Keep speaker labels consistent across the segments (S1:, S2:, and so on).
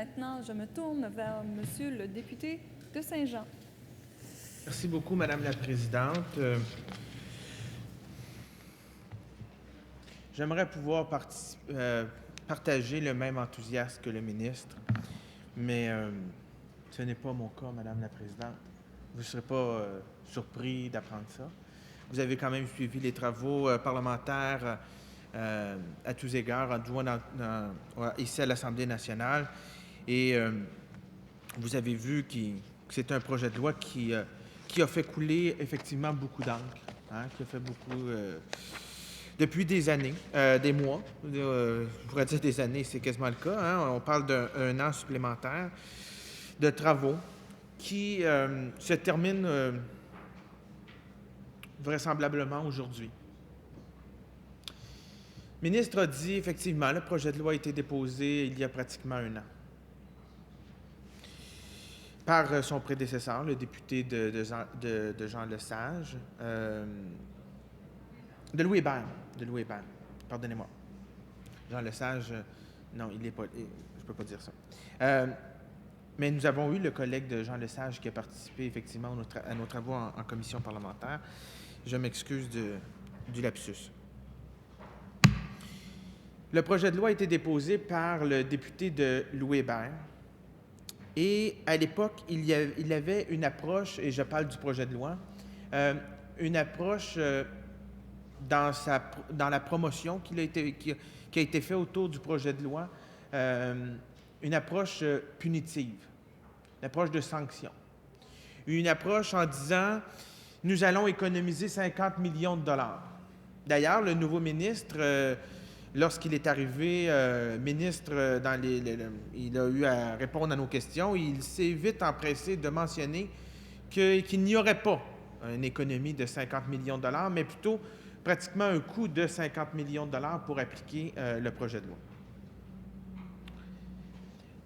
S1: maintenant, je me tourne vers Monsieur le député de Saint-Jean.
S2: Merci beaucoup, Madame la Présidente. J'aimerais pouvoir partager le même enthousiasme que le ministre, mais ce n'est pas mon cas, Madame la Présidente. Vous ne serez pas surpris d'apprendre ça. Vous avez quand même suivi les travaux parlementaires à tous égards, ici à l'Assemblée nationale, et vous avez vu que c'est un projet de loi qui a fait couler effectivement beaucoup d'encre, hein, qui a fait beaucoup... depuis des années, des mois, je pourrais dire des années, c'est quasiment le cas. Hein? On parle d'un an supplémentaire de travaux qui se terminent vraisemblablement aujourd'hui. Le ministre a dit effectivement, le projet de loi a été déposé il y a pratiquement un an par son prédécesseur, le député de Jean Lesage, de Louis Hébert, pardonnez-moi. Jean Lesage, non, il n'est pas, je ne peux pas dire ça. Mais nous avons eu le collègue de Jean Lesage qui a participé effectivement à nos travaux en commission parlementaire. Je m'excuse du lapsus. Le projet de loi a été déposé par le député de Louis Hébert. Et à l'époque, il y avait une approche, et je parle du projet de loi, une approche dans la promotion qui a été faite autour du projet de loi, une approche punitive, une approche de sanction. Une approche en disant, nous allons économiser 50 millions de dollars. D'ailleurs, le nouveau ministre, lorsqu'il est arrivé ministre, il a eu à répondre à nos questions, il s'est vite empressé de mentionner qu'il n'y aurait pas une économie de 50 millions de dollars, mais plutôt pratiquement un coût de 50 millions de dollars pour appliquer le projet de loi.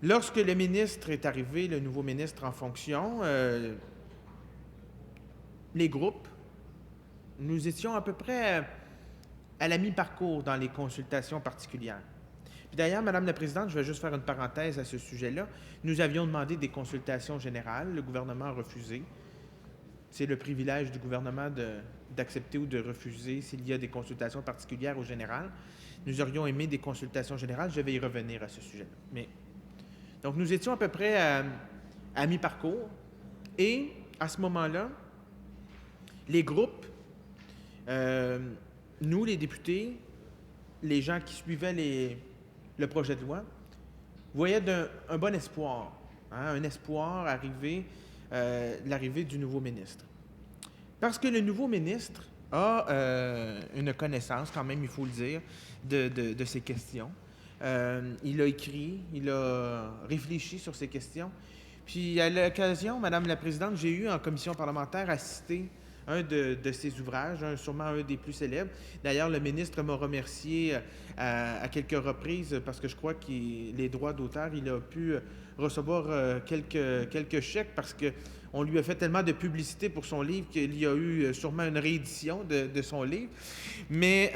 S2: Lorsque le ministre est arrivé, le nouveau ministre en fonction, les groupes, nous étions à peu près à la mi-parcours dans les consultations particulières. Puis d'ailleurs, Madame la Présidente, je vais juste faire une parenthèse à ce sujet-là. Nous avions demandé des consultations générales, le gouvernement a refusé. C'est le privilège du gouvernement d'accepter ou de refuser s'il y a des consultations particulières ou générales. Nous aurions aimé des consultations générales, je vais y revenir à ce sujet-là. Donc, nous étions à peu près à mi-parcours et à ce moment-là, les groupes, nous, les députés, les gens qui suivaient le projet de loi, voyaient un bon espoir, hein, un espoir l'arrivée du nouveau ministre. Parce que le nouveau ministre a une connaissance, quand même, il faut le dire, de ces questions. Il a écrit, il a réfléchi sur ces questions. Puis, à l'occasion, Madame la Présidente, j'ai eu en commission parlementaire assisté un de ses ouvrages, sûrement un des plus célèbres. D'ailleurs, le ministre m'a remercié à quelques reprises parce que je crois que les droits d'auteur, il a pu recevoir quelques chèques parce qu'on lui a fait tellement de publicité pour son livre qu'il y a eu sûrement une réédition de son livre. Mais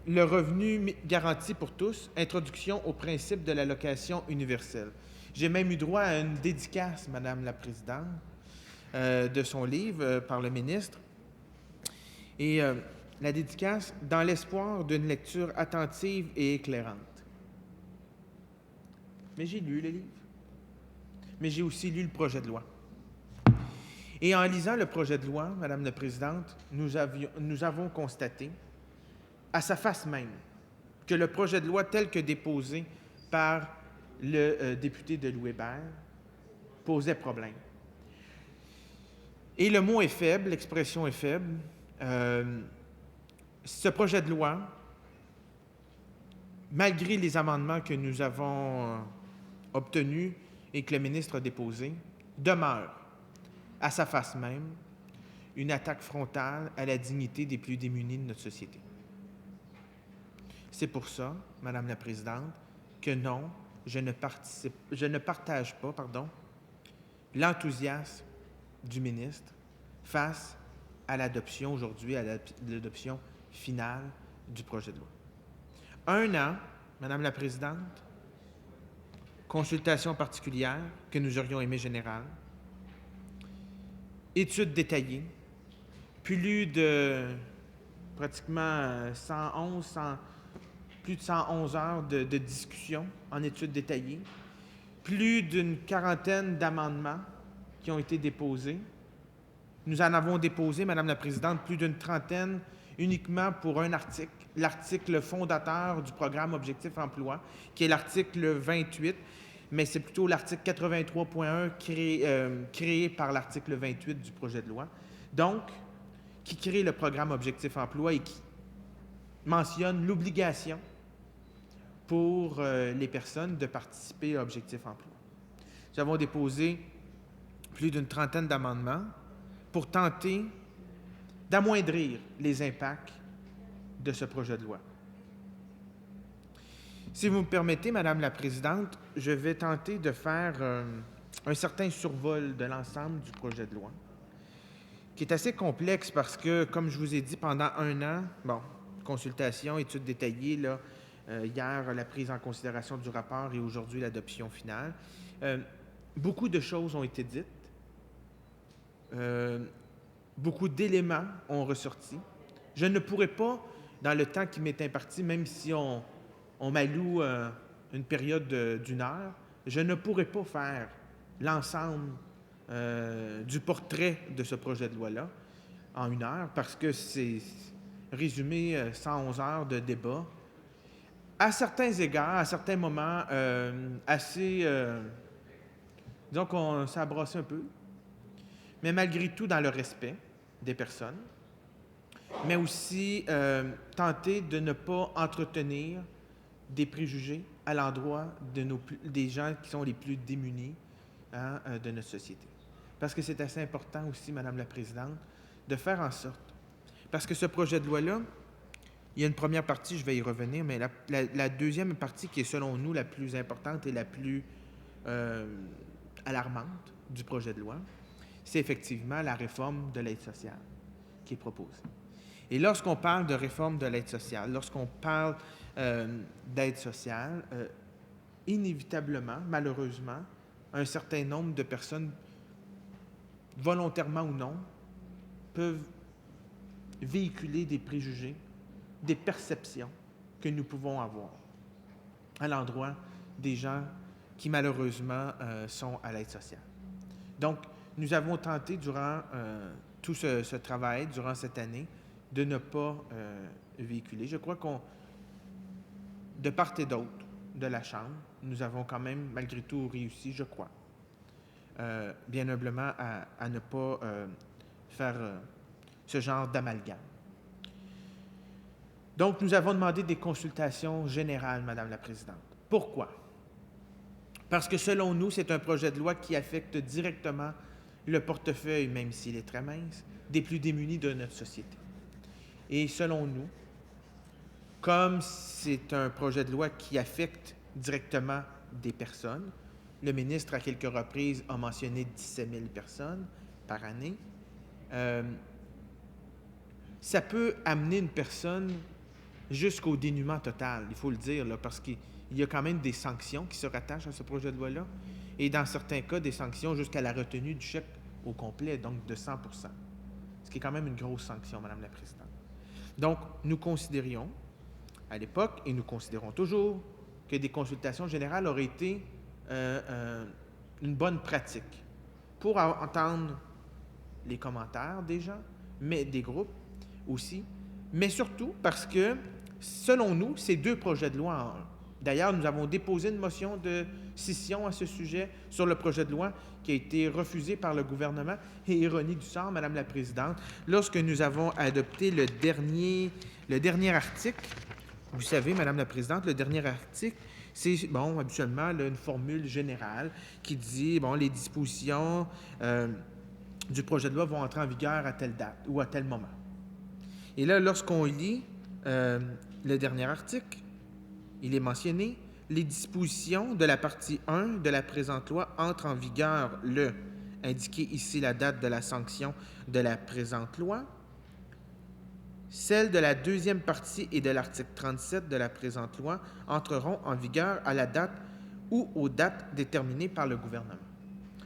S2: le revenu garanti pour tous, introduction au principe de l'allocation universelle. J'ai même eu droit à une dédicace, Madame la Présidente, de son livre par le ministre. Et la dédicace, dans l'espoir d'une lecture attentive et éclairante. Mais j'ai lu le livre. Mais j'ai aussi lu le projet de loi. Et en lisant le projet de loi, Madame la Présidente, nous avons constaté, à sa face même, que le projet de loi tel que déposé par le député de Louis Hébert posait problème. Et le mot est faible, l'expression est faible. Ce projet de loi, malgré les amendements que nous avons obtenus et que le ministre a déposés, demeure, à sa face même, une attaque frontale à la dignité des plus démunis de notre société. C'est pour ça, Madame la Présidente, que non, je ne partage pas l'enthousiasme du ministre face à l'adoption aujourd'hui, à l'adoption finale du projet de loi. Un an, Madame la Présidente, consultation particulière que nous aurions aimé générale, études détaillées, plus de pratiquement plus de 111 heures de discussion en études détaillées, plus d'une quarantaine d'amendements qui ont été déposés. Nous en avons déposé, Madame la Présidente, plus d'une trentaine uniquement pour un article, l'article fondateur du programme Objectif Emploi, qui est l'article 28, mais c'est plutôt l'article 83.1 créé par l'article 28 du projet de loi. Donc, qui crée le programme Objectif Emploi et qui mentionne l'obligation pour les personnes de participer à Objectif Emploi. Nous avons déposé plus d'une trentaine d'amendements pour tenter d'amoindrir les impacts de ce projet de loi. Si vous me permettez, Madame la Présidente, je vais tenter de faire un certain survol de l'ensemble du projet de loi, qui est assez complexe parce que, comme je vous ai dit, pendant un an, consultation, études détaillées, là, hier, la prise en considération du rapport et aujourd'hui, l'adoption finale, beaucoup de choses ont été dites. Beaucoup d'éléments ont ressorti. Je ne pourrais pas, dans le temps qui m'est imparti, même si on m'alloue une période d'une heure, je ne pourrais pas faire l'ensemble du portrait de ce projet de loi-là en une heure, parce que c'est résumé 111 heures de débat. À certains égards, à certains moments, disons qu'on s'est abrassé un peu, mais malgré tout dans le respect des personnes, mais aussi tenter de ne pas entretenir des préjugés à l'endroit des gens qui sont les plus démunis de notre société. Parce que c'est assez important aussi, Madame la Présidente, de faire en sorte, parce que ce projet de loi-là, il y a une première partie, je vais y revenir, mais la deuxième partie qui est selon nous la plus importante et la plus alarmante du projet de loi, c'est effectivement la réforme de l'aide sociale qui est proposée. Et lorsqu'on parle de réforme de l'aide sociale, lorsqu'on parle d'aide sociale, inévitablement, malheureusement, un certain nombre de personnes, volontairement ou non, peuvent véhiculer des préjugés, des perceptions que nous pouvons avoir à l'endroit des gens qui, malheureusement, sont à l'aide sociale. Donc, nous avons tenté, durant tout ce travail, durant cette année, de ne pas véhiculer. Je crois de part et d'autre de la Chambre, nous avons quand même, malgré tout, réussi, je crois, bien humblement, à ne pas faire ce genre d'amalgame. Donc, nous avons demandé des consultations générales, Madame la Présidente. Pourquoi? Parce que, selon nous, c'est un projet de loi qui affecte directement le portefeuille, même s'il est très mince, des plus démunis de notre société. Et selon nous, comme c'est un projet de loi qui affecte directement des personnes, le ministre, à quelques reprises, a mentionné 17 000 personnes par année, ça peut amener une personne jusqu'au dénuement total, il faut le dire, là, parce qu'il y a quand même des sanctions qui se rattachent à ce projet de loi-là, et dans certains cas, des sanctions jusqu'à la retenue du chèque au complet, donc de 100 %, ce qui est quand même une grosse sanction, Madame la Présidente. Donc, nous considérions, à l'époque, et nous considérons toujours, que des consultations générales auraient été une bonne pratique pour entendre les commentaires des gens, mais des groupes aussi, mais surtout parce que, selon nous, c'est deux projets de loi en un. D'ailleurs, nous avons déposé une motion de scission à ce sujet sur le projet de loi qui a été refusée par le gouvernement. Et ironie du sort, Madame la Présidente, lorsque nous avons adopté le dernier article, vous savez, Madame la Présidente, le dernier article, c'est, habituellement, là, une formule générale qui dit, les dispositions du projet de loi vont entrer en vigueur à telle date ou à tel moment. Et là, lorsqu'on lit le dernier article, il est mentionné « Les dispositions de la partie 1 de la présente loi entrent en vigueur le » indiqué ici la date de la sanction de la présente loi. Celles de la deuxième partie et de l'article 37 de la présente loi entreront en vigueur à la date ou aux dates déterminées par le gouvernement.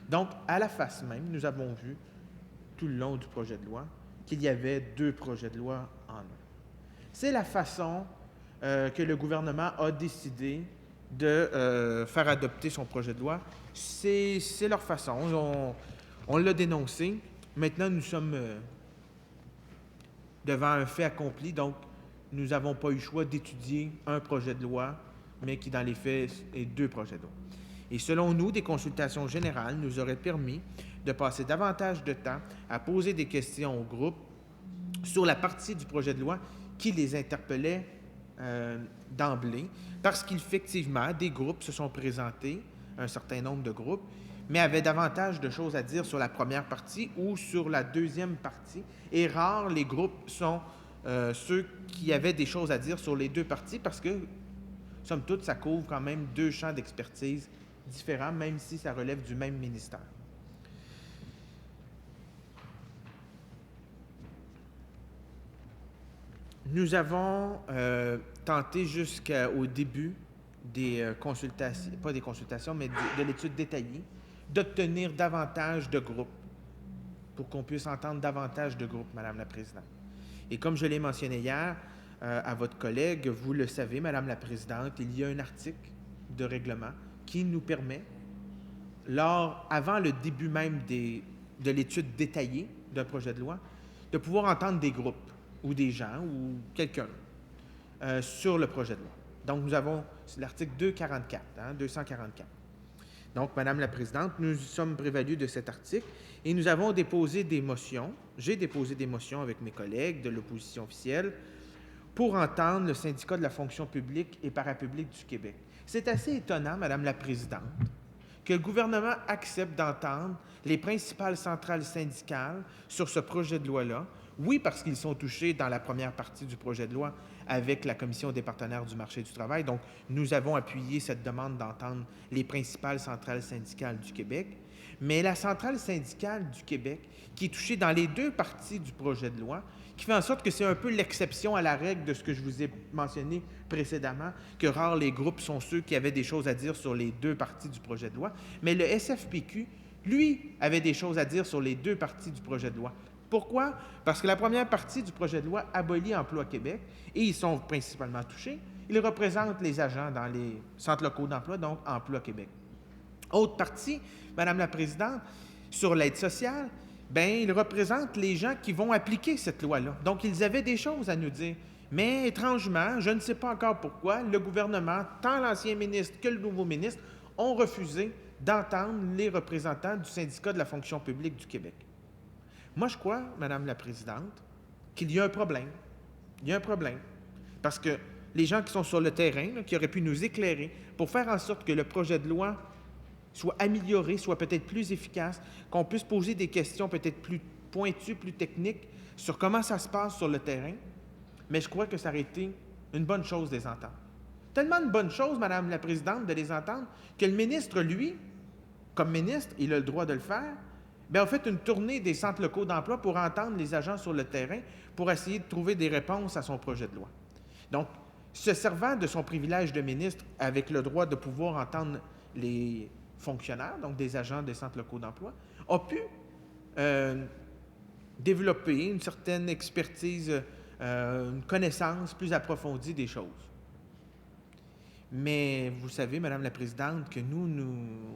S2: Donc, à la face même, nous avons vu tout le long du projet de loi qu'il y avait 2 projets de loi en un. C'est la façon que le gouvernement a décidé de faire adopter son projet de loi. C'est leur façon. On l'a dénoncé. Maintenant, nous sommes devant un fait accompli, donc nous n'avons pas eu le choix d'étudier un projet de loi, mais qui, dans les faits, est 2 projets de loi. Et selon nous, des consultations générales nous auraient permis de passer davantage de temps à poser des questions au groupe sur la partie du projet de loi qui les interpellait d'emblée, parce qu'effectivement, des groupes se sont présentés, un certain nombre de groupes, mais avaient davantage de choses à dire sur la première partie ou sur la deuxième partie. Et rares les groupes sont ceux qui avaient des choses à dire sur les 2 parties, parce que, somme toute, ça couvre quand même 2 champs d'expertise différents, même si ça relève du même ministère. Nous avons tenté jusqu'au début des consultations, pas des consultations, mais de l'étude détaillée, d'obtenir davantage de groupes pour qu'on puisse entendre davantage de groupes, Madame la Présidente. Et comme je l'ai mentionné hier à votre collègue, vous le savez, Madame la Présidente, il y a un article de règlement qui nous permet, avant le début même de l'étude détaillée d'un projet de loi, de pouvoir entendre des groupes ou des gens ou quelqu'un sur le projet de loi. Donc, nous avons l'article 244. Donc, Madame la Présidente, nous sommes prévalus de cet article et nous avons déposé des motions. J'ai déposé des motions avec mes collègues de l'opposition officielle pour entendre le syndicat de la fonction publique et parapublique du Québec. C'est assez étonnant, Madame la Présidente, que le gouvernement accepte d'entendre les principales centrales syndicales sur ce projet de loi-là. Oui, parce qu'ils sont touchés dans la première partie du projet de loi avec la Commission des partenaires du marché du travail. Donc, nous avons appuyé cette demande d'entendre les principales centrales syndicales du Québec. Mais la centrale syndicale du Québec, qui est touchée dans les 2 parties du projet de loi, qui fait en sorte que c'est un peu l'exception à la règle de ce que je vous ai mentionné précédemment, que rares les groupes sont ceux qui avaient des choses à dire sur les 2 parties du projet de loi. Mais le SFPQ, lui, avait des choses à dire sur les 2 parties du projet de loi. Pourquoi? Parce que la première partie du projet de loi abolit Emploi Québec, et ils sont principalement touchés. Ils représentent les agents dans les centres locaux d'emploi, donc Emploi Québec. Autre partie, Madame la Présidente, sur l'aide sociale, ils représentent les gens qui vont appliquer cette loi-là. Donc, ils avaient des choses à nous dire. Mais étrangement, je ne sais pas encore pourquoi, le gouvernement, tant l'ancien ministre que le nouveau ministre, ont refusé d'entendre les représentants du syndicat de la fonction publique du Québec. Moi, je crois, Madame la Présidente, qu'il y a un problème. Il y a un problème. Parce que les gens qui sont sur le terrain, là, qui auraient pu nous éclairer pour faire en sorte que le projet de loi soit amélioré, soit peut-être plus efficace, qu'on puisse poser des questions peut-être plus pointues, plus techniques sur comment ça se passe sur le terrain, mais je crois que ça aurait été une bonne chose de les entendre. Tellement une bonne chose, Madame la Présidente, de les entendre, que le ministre, lui, comme ministre, il a le droit de le faire, a fait une tournée des centres locaux d'emploi pour entendre les agents sur le terrain pour essayer de trouver des réponses à son projet de loi. Donc, se servant de son privilège de ministre avec le droit de pouvoir entendre les fonctionnaires, donc des agents des centres locaux d'emploi, a pu développer une certaine expertise, une connaissance plus approfondie des choses. Mais vous savez, Madame la Présidente, que nous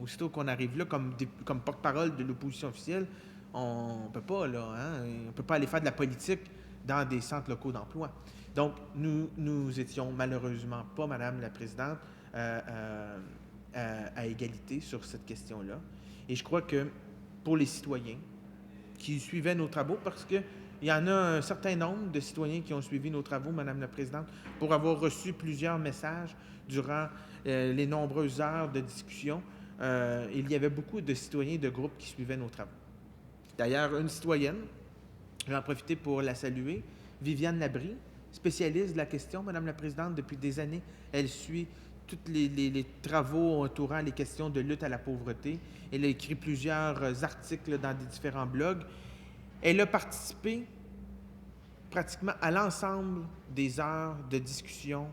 S2: aussitôt qu'on arrive là, comme porte-parole de l'opposition officielle, on ne peut pas, là, on ne peut pas aller faire de la politique dans des centres locaux d'emploi. Donc, nous étions malheureusement pas, Madame la Présidente, à égalité sur cette question-là. Et je crois que pour les citoyens qui suivaient nos travaux, parce qu'il y en a un certain nombre de citoyens qui ont suivi nos travaux, Madame la Présidente, pour avoir reçu plusieurs messages durant les nombreuses heures de discussion. Il y avait beaucoup de citoyens de groupes qui suivaient nos travaux. D'ailleurs, une citoyenne, je vais en profiter pour la saluer, Viviane Labrie, spécialiste de la question, Madame la Présidente, depuis des années. Elle suit tous les travaux entourant les questions de lutte à la pauvreté. Elle a écrit plusieurs articles dans des différents blogs. Elle a participé pratiquement à l'ensemble des heures de discussion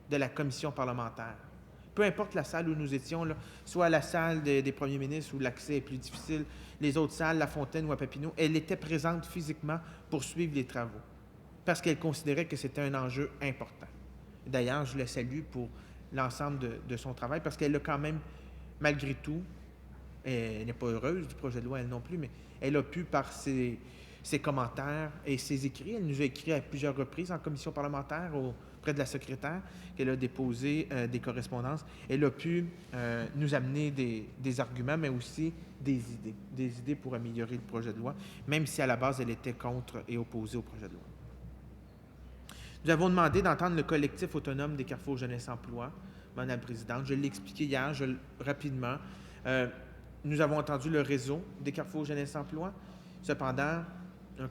S2: de la commission parlementaire. peu importe la salle où nous étions, là, soit la salle des premiers ministres où l'accès est plus difficile, les autres salles, La Fontaine ou à Papineau, elle était présente physiquement pour suivre les travaux parce qu'elle considérait que c'était un enjeu important. D'ailleurs, je la salue pour l'ensemble de son travail parce qu'elle a quand même, malgré tout, elle n'est pas heureuse du projet de loi, elle non plus, mais elle a pu, par ses commentaires et ses écrits, elle nous a écrit à plusieurs reprises en commission parlementaire auprès de la secrétaire, qu'elle a déposé des correspondances. Elle a pu nous amener des arguments, mais aussi des idées pour améliorer le projet de loi, même si à la base, elle était contre et opposée au projet de loi. Nous avons demandé d'entendre le collectif autonome des Carrefour Jeunesse Emploi, Madame la Présidente. Je l'ai expliqué hier, rapidement. Nous avons entendu le réseau des Carrefour Jeunesse Emploi. Cependant,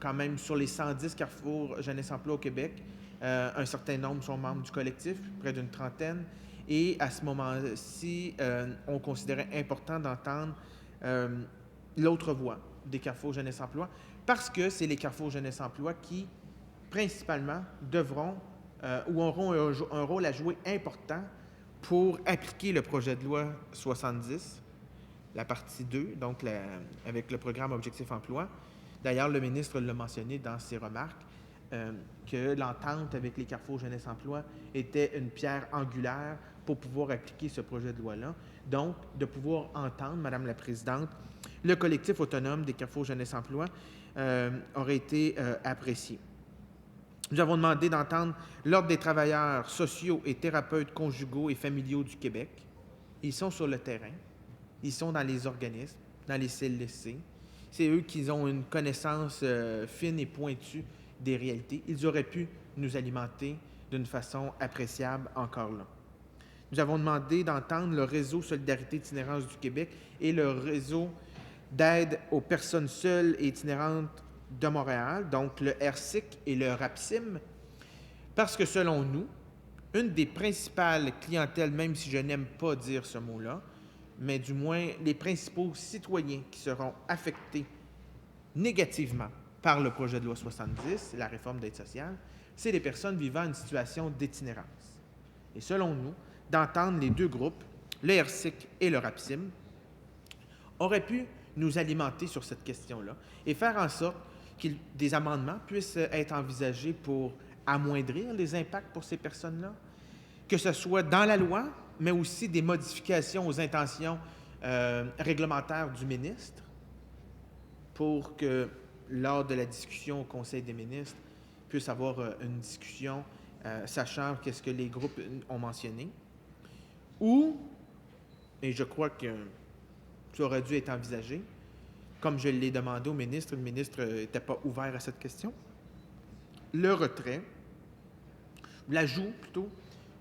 S2: quand même, sur les 110 Carrefour Jeunesse Emploi au Québec, un certain nombre sont membres du collectif, près d'une trentaine. Et à ce moment-ci, on considérait important d'entendre l'autre voix des Carrefour Jeunesse Emploi, parce que c'est les Carrefour Jeunesse Emploi qui, principalement, devront ou auront un rôle à jouer important pour appliquer le projet de loi 70, la partie 2, donc avec le programme Objectif Emploi. D'ailleurs, le ministre l'a mentionné dans ses remarques, que l'entente avec les Carrefour Jeunesse Emploi était une pierre angulaire pour pouvoir appliquer ce projet de loi-là. Donc, de pouvoir entendre, Madame la Présidente, le collectif autonome des Carrefour Jeunesse Emploi aurait été apprécié. Nous avons demandé d'entendre l'Ordre des travailleurs sociaux et thérapeutes conjugaux et familiaux du Québec. Ils sont sur le terrain. Ils sont dans les organismes, dans les CLSC. C'est eux qui ont une connaissance fine et pointue des réalités. Ils auraient pu nous alimenter d'une façon appréciable encore là. Nous avons demandé d'entendre le réseau Solidarité Itinérance du Québec et le réseau d'aide aux personnes seules et itinérantes de Montréal, donc le RSIC et le RAPSIM, parce que selon nous, une des principales clientèles, même si je n'aime pas dire ce mot-là, mais du moins les principaux citoyens qui seront affectés négativement par le projet de loi 70, la réforme d'aide sociale, c'est les personnes vivant une situation d'itinérance. Et selon nous, d'entendre les deux groupes, le RSIC et le RAPSIM, aurait pu nous alimenter sur cette question-là et faire en sorte que des amendements puissent être envisagés pour amoindrir les impacts pour ces personnes-là, que ce soit dans la loi, mais aussi des modifications aux intentions réglementaires du ministre pour que, lors de la discussion au Conseil des ministres, puisse avoir une discussion sachant qu'est-ce que les groupes ont mentionné. Ou, et je crois que ça aurait dû être envisagé, comme je l'ai demandé au ministre, le ministre n'était pas ouvert à cette question, le retrait, l'ajout plutôt,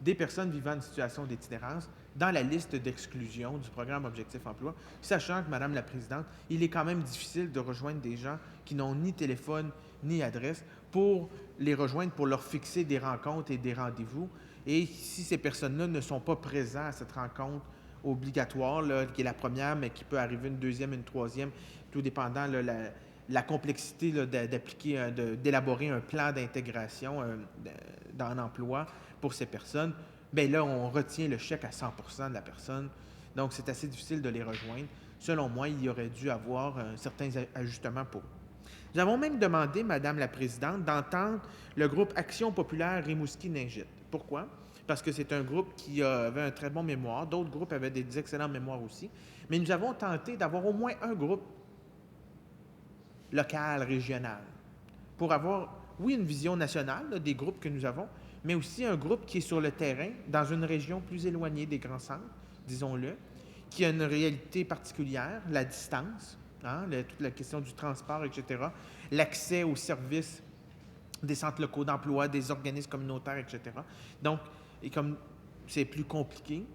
S2: des personnes vivant une situation d'itinérance dans la liste d'exclusion du programme Objectif Emploi, sachant que, Madame la Présidente, il est quand même difficile de rejoindre des gens qui n'ont ni téléphone ni adresse pour les rejoindre, pour leur fixer des rencontres et des rendez-vous. Et si ces personnes-là ne sont pas présentes à cette rencontre obligatoire, là, qui est la première, mais qui peut arriver une deuxième, une troisième, tout dépendant là, la complexité là, d'appliquer, d'élaborer un plan d'intégration dans l'emploi pour ces personnes, bien là, on retient le chèque à 100% de la personne. Donc, c'est assez difficile de les rejoindre. Selon moi, il y aurait dû avoir certains ajustements pour eux. Nous avons même demandé, Madame la Présidente, d'entendre le groupe Action populaire Rimouski-Ningit. Pourquoi? Parce que c'est un groupe qui avait un très bon mémoire. D'autres groupes avaient des excellents mémoires aussi. Mais nous avons tenté d'avoir au moins un groupe local, régional, pour avoir, oui, une vision nationale là, des groupes que nous avons, mais aussi un groupe qui est sur le terrain, dans une région plus éloignée des grands centres, disons-le, qui a une réalité particulière, la distance, toute la question du transport, etc., l'accès aux services des centres locaux d'emploi, des organismes communautaires, etc. Donc, et comme c'est plus compliqué,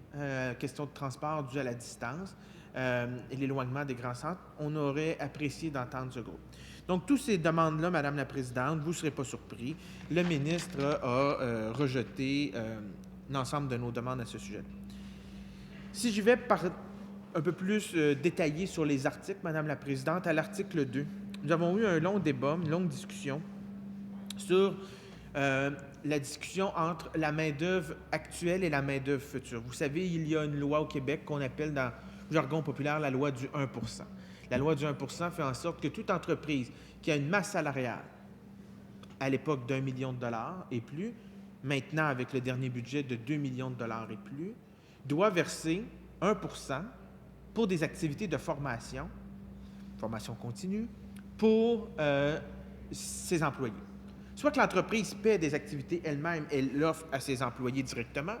S2: question de transport due à la distance et l'éloignement des grands centres, on aurait apprécié d'entendre ce groupe. Donc, toutes ces demandes-là, Madame la Présidente, vous ne serez pas surpris, le ministre a rejeté l'ensemble de nos demandes à ce sujet. Si je vais un peu plus détaillé sur les articles, Madame la Présidente, à l'article 2, nous avons eu un long débat, une longue discussion sur la discussion entre la main-d'œuvre actuelle et la main-d'œuvre future. Vous savez, il y a une loi au Québec qu'on appelle dans le jargon populaire la loi du 1 %. La loi du 1 % fait en sorte que toute entreprise qui a une masse salariale, à l'époque d'1 million de dollars et plus, maintenant avec le dernier budget de 2 millions de dollars et plus, doit verser 1 % pour des activités de formation continue, pour ses employés. Soit que l'entreprise paie des activités elle-même et l'offre à ses employés directement,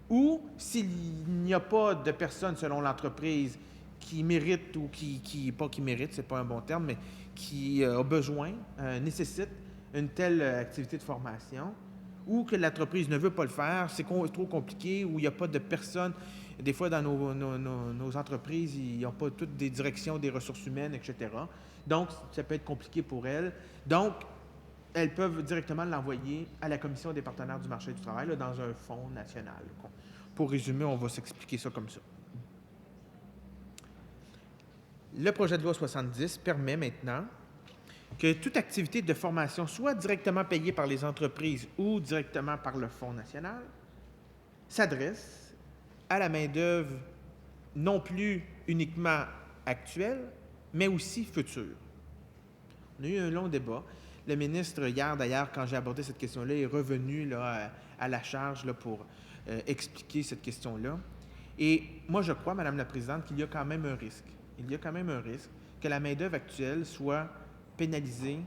S2: ou s'il n'y a pas de personne selon l'entreprise qui mérite ou pas qui mérite, c'est pas un bon terme, mais qui a besoin, nécessite une telle activité de formation, ou que l'entreprise ne veut pas le faire, c'est trop compliqué, ou il n'y a pas de personnes. Des fois, dans nos entreprises, ils n'ont pas toutes des directions des ressources humaines, etc. Donc, ça peut être compliqué pour elles. Donc, elles peuvent directement l'envoyer à la Commission des partenaires du marché du travail, là, dans un fonds national. Pour résumer, on va s'expliquer ça comme ça. Le projet de loi 70 permet maintenant que toute activité de formation soit directement payée par les entreprises ou directement par le Fonds national s'adresse à la main-d'œuvre non plus uniquement actuelle, mais aussi future. On a eu un long débat. Le ministre, hier d'ailleurs, quand j'ai abordé cette question-là, est revenu là, à la charge là, pour expliquer cette question-là. Et moi, je crois, Madame la Présidente, qu'il y a quand même un risque. Il y a quand même un risque que la main-d'œuvre actuelle soit pénalisée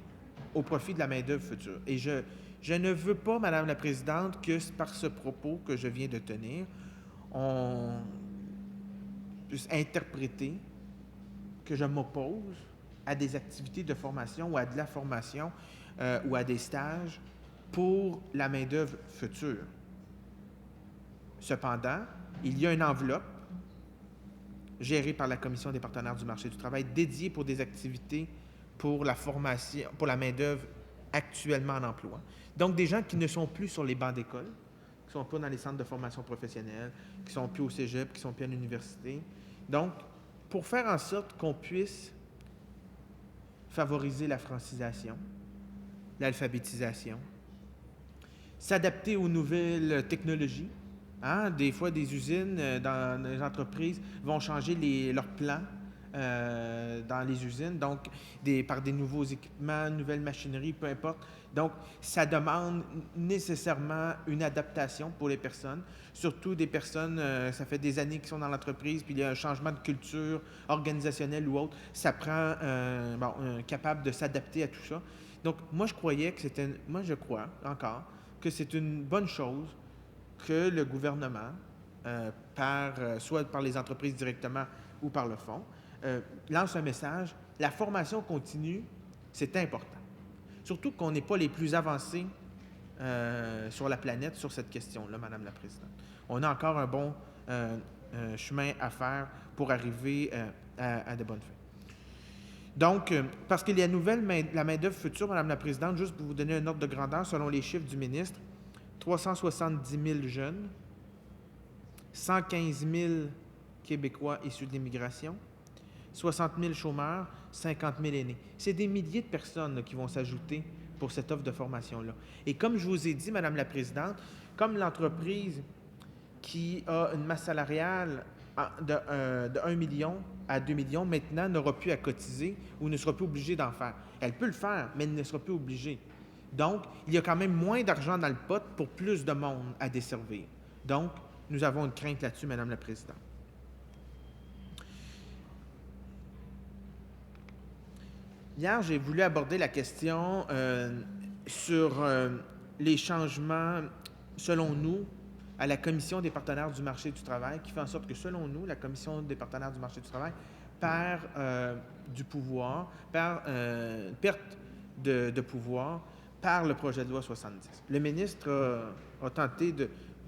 S2: au profit de la main-d'œuvre future. Et je ne veux pas, Madame la Présidente, que par ce propos que je viens de tenir, on puisse interpréter que je m'oppose à des activités de formation ou à de la formation ou à des stages pour la main-d'œuvre future. Cependant, il y a une enveloppe gérée par la Commission des partenaires du marché du travail dédiée pour des activités pour la formation, pour la main-d'œuvre actuellement en emploi. Donc, des gens qui ne sont plus sur les bancs d'école, qui ne sont pas dans les centres de formation professionnelle, qui ne sont plus au cégep, qui ne sont plus à l'université. Donc, pour faire en sorte qu'on puisse favoriser la francisation, l'alphabétisation, s'adapter aux nouvelles technologies. Hein? Des fois, des usines dans les entreprises vont changer leurs plans dans les usines, donc par des nouveaux équipements, nouvelles machineries, peu importe. Donc, ça demande nécessairement une adaptation pour les personnes, surtout des personnes, ça fait des années qu'ils sont dans l'entreprise, puis il y a un changement de culture organisationnelle ou autre. Ça prend capable de s'adapter à tout ça. Donc, moi, je crois encore que c'est une bonne chose que le gouvernement, soit par les entreprises directement ou par le fonds, lance un message. La formation continue, c'est important. Surtout qu'on n'est pas les plus avancés sur la planète sur cette question-là, Madame la Présidente. On a encore un bon chemin à faire pour arriver à de bonnes fins. Donc, parce qu'il y a la main-d'œuvre future, Madame la Présidente, juste pour vous donner un ordre de grandeur, selon les chiffres du ministre, 370 000 jeunes, 115 000 Québécois issus de l'immigration, 60 000 chômeurs, 50 000 aînés. C'est des milliers de personnes là, qui vont s'ajouter pour cette offre de formation-là. Et comme je vous ai dit, Madame la Présidente, comme l'entreprise qui a une masse salariale de 1 million à 2 millions, maintenant n'aura plus à cotiser ou ne sera plus obligée d'en faire. Elle peut le faire, mais elle ne sera plus obligée. Donc, il y a quand même moins d'argent dans le pot pour plus de monde à desservir. Donc, nous avons une crainte là-dessus, Madame la Présidente. Hier, j'ai voulu aborder la question sur les changements, selon nous, à la Commission des partenaires du marché du travail, qui fait en sorte que, selon nous, la Commission des partenaires du marché du travail perd du pouvoir, perte de pouvoir par le projet de loi 70. Le ministre a tenté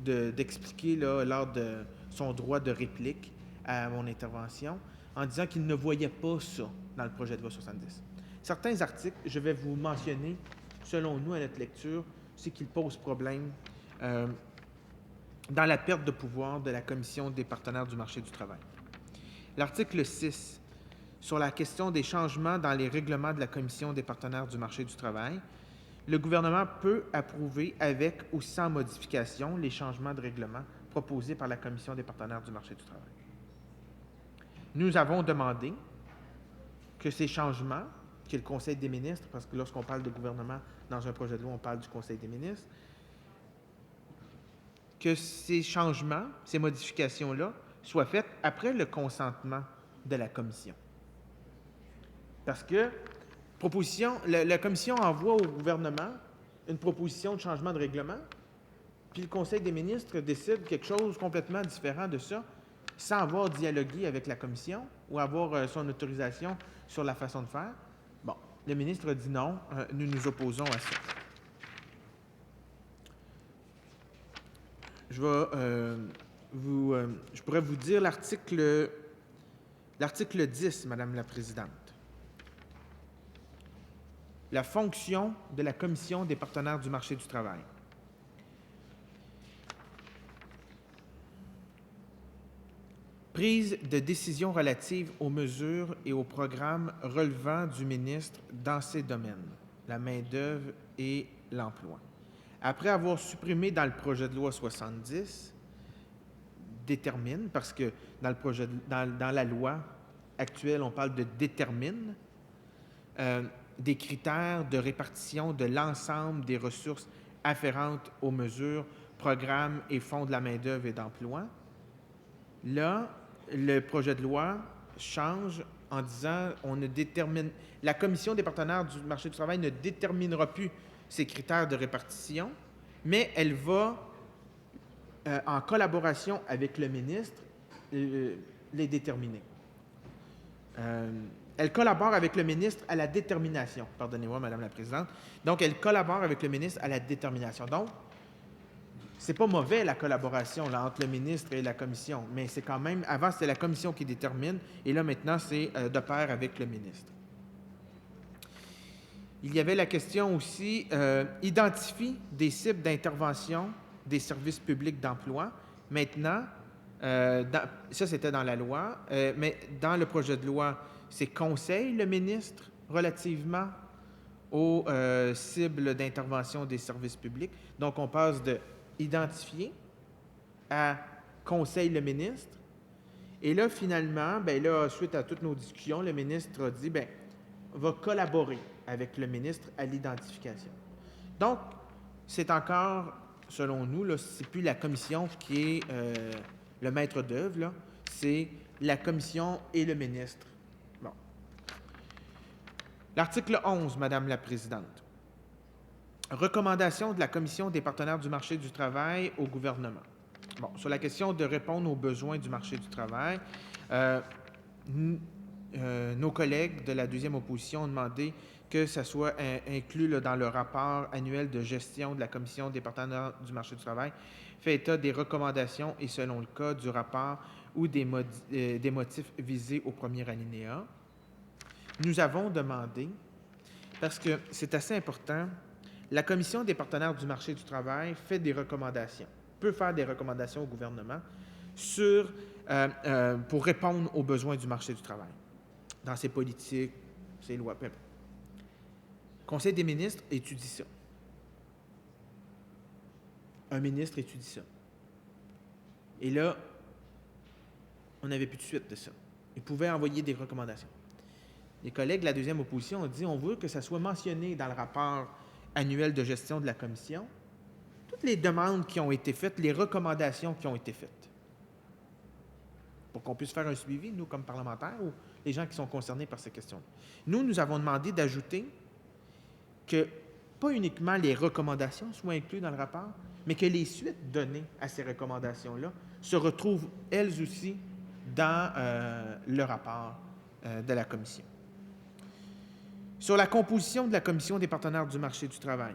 S2: d'expliquer là, lors de son droit de réplique à mon intervention en disant qu'il ne voyait pas ça dans le projet de loi 70. Certains articles, je vais vous mentionner, selon nous, à notre lecture, c'est qu'ils posent problème dans la perte de pouvoir de la Commission des partenaires du marché du travail. L'article 6, sur la question des changements dans les règlements de la Commission des partenaires du marché du travail, le gouvernement peut approuver avec ou sans modification les changements de règlement proposés par la Commission des partenaires du marché du travail. Nous avons demandé que ces changements, qui est le Conseil des ministres, parce que lorsqu'on parle de gouvernement dans un projet de loi, on parle du Conseil des ministres, que ces changements, ces modifications-là, soient faites après le consentement de la Commission. Parce que la Commission envoie au gouvernement une proposition de changement de règlement, puis le Conseil des ministres décide quelque chose complètement différent de ça, sans avoir dialogué avec la Commission ou avoir son autorisation sur la façon de faire. Bon, le ministre a dit non, nous nous opposons à ça. Je pourrais vous dire l'article 10, Madame la Présidente. La fonction de la Commission des partenaires du marché du travail. Prise de décisions relatives aux mesures et aux programmes relevant du ministre dans ces domaines, la main-d'œuvre et l'emploi. Après avoir supprimé dans le projet de loi 70, détermine, parce que dans la loi actuelle, on parle de détermine, des critères de répartition de l'ensemble des ressources afférentes aux mesures, programmes et fonds de la main-d'œuvre et d'emploi. Là, le projet de loi change en disant la Commission des partenaires du marché du travail ne déterminera plus ces critères de répartition, mais elle va, en collaboration avec le ministre, les déterminer. Elle collabore avec le ministre à la détermination. Pardonnez-moi, Madame la Présidente. Donc, elle collabore avec le ministre à la détermination. Donc, c'est pas mauvais la collaboration là, entre le ministre et la commission, mais c'est quand même, avant c'était la commission qui détermine, et là maintenant c'est de pair avec le ministre. Il y avait la question aussi, identifie des cibles d'intervention des services publics d'emploi. Maintenant, ça c'était dans la loi, mais dans le projet de loi, c'est conseille le ministre relativement aux cibles d'intervention des services publics. Donc on passe de identifier à conseil le ministre. Et là, finalement, suite à toutes nos discussions, le ministre a dit, va collaborer avec le ministre à l'identification. Donc, c'est encore, selon nous, là, c'est plus la commission qui est le maître d'œuvre, là, c'est la commission et le ministre. Bon. L'article 11, Madame la Présidente. Recommandation de la Commission des partenaires du marché du travail au gouvernement. Bon, sur la question de répondre aux besoins du marché du travail, nos collègues de la deuxième opposition ont demandé que ça soit inclus là, dans le rapport annuel de gestion de la Commission des partenaires du marché du travail, fait état des recommandations et, selon le cas, du rapport ou des motifs visés au premier alinéa. Nous avons demandé, parce que c'est assez important, la Commission des partenaires du marché du travail fait des recommandations, peut faire des recommandations au gouvernement pour répondre aux besoins du marché du travail, dans ses politiques, ses lois, peu importe. Le Conseil des ministres étudie ça. Un ministre étudie ça. Et là, on n'avait plus de suite de ça. Il pouvait envoyer des recommandations. Les collègues de la deuxième opposition ont dit, on veut que ça soit mentionné dans le rapport annuel de gestion de la Commission, toutes les demandes qui ont été faites, les recommandations qui ont été faites, pour qu'on puisse faire un suivi, nous, comme parlementaires, ou les gens qui sont concernés par ces questions. Nous avons demandé d'ajouter que pas uniquement les recommandations soient incluses dans le rapport, mais que les suites données à ces recommandations-là se retrouvent, elles aussi, dans le rapport de la Commission. Sur la composition de la Commission des partenaires du marché du travail,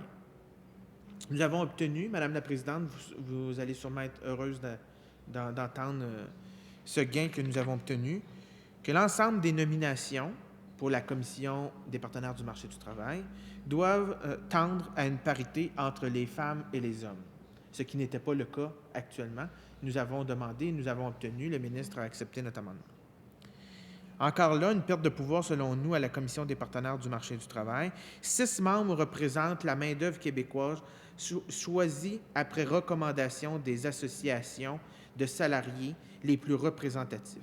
S2: nous avons obtenu, Madame la Présidente, vous allez sûrement être heureuse d'entendre ce gain que nous avons obtenu, que l'ensemble des nominations pour la Commission des partenaires du marché du travail doivent tendre à une parité entre les femmes et les hommes, ce qui n'était pas le cas actuellement. Nous avons demandé, nous avons obtenu, le ministre a accepté notre amendement. Encore là, une perte de pouvoir selon nous à la Commission des partenaires du marché du travail. 6 membres représentent la main-d'œuvre québécoise choisie après recommandation des associations de salariés les plus représentatifs.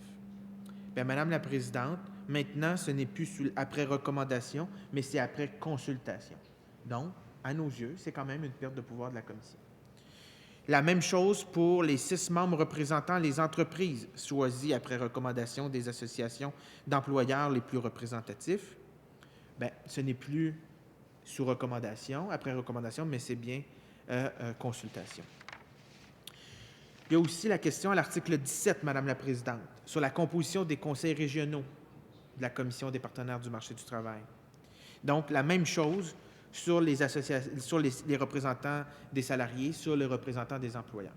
S2: Bien, Madame la Présidente, maintenant, ce n'est plus après recommandation, mais c'est après consultation. Donc, à nos yeux, c'est quand même une perte de pouvoir de la Commission. La même chose pour les 6 membres représentant les entreprises choisies après recommandation des associations d'employeurs les plus représentatifs. Bien, ce n'est plus sous recommandation, après recommandation, mais c'est bien consultation. Il y a aussi la question à l'article 17, Madame la Présidente, sur la composition des conseils régionaux de la Commission des partenaires du marché du travail. Donc, la même chose sur les associations, sur les représentants des salariés, sur les représentants des employeurs.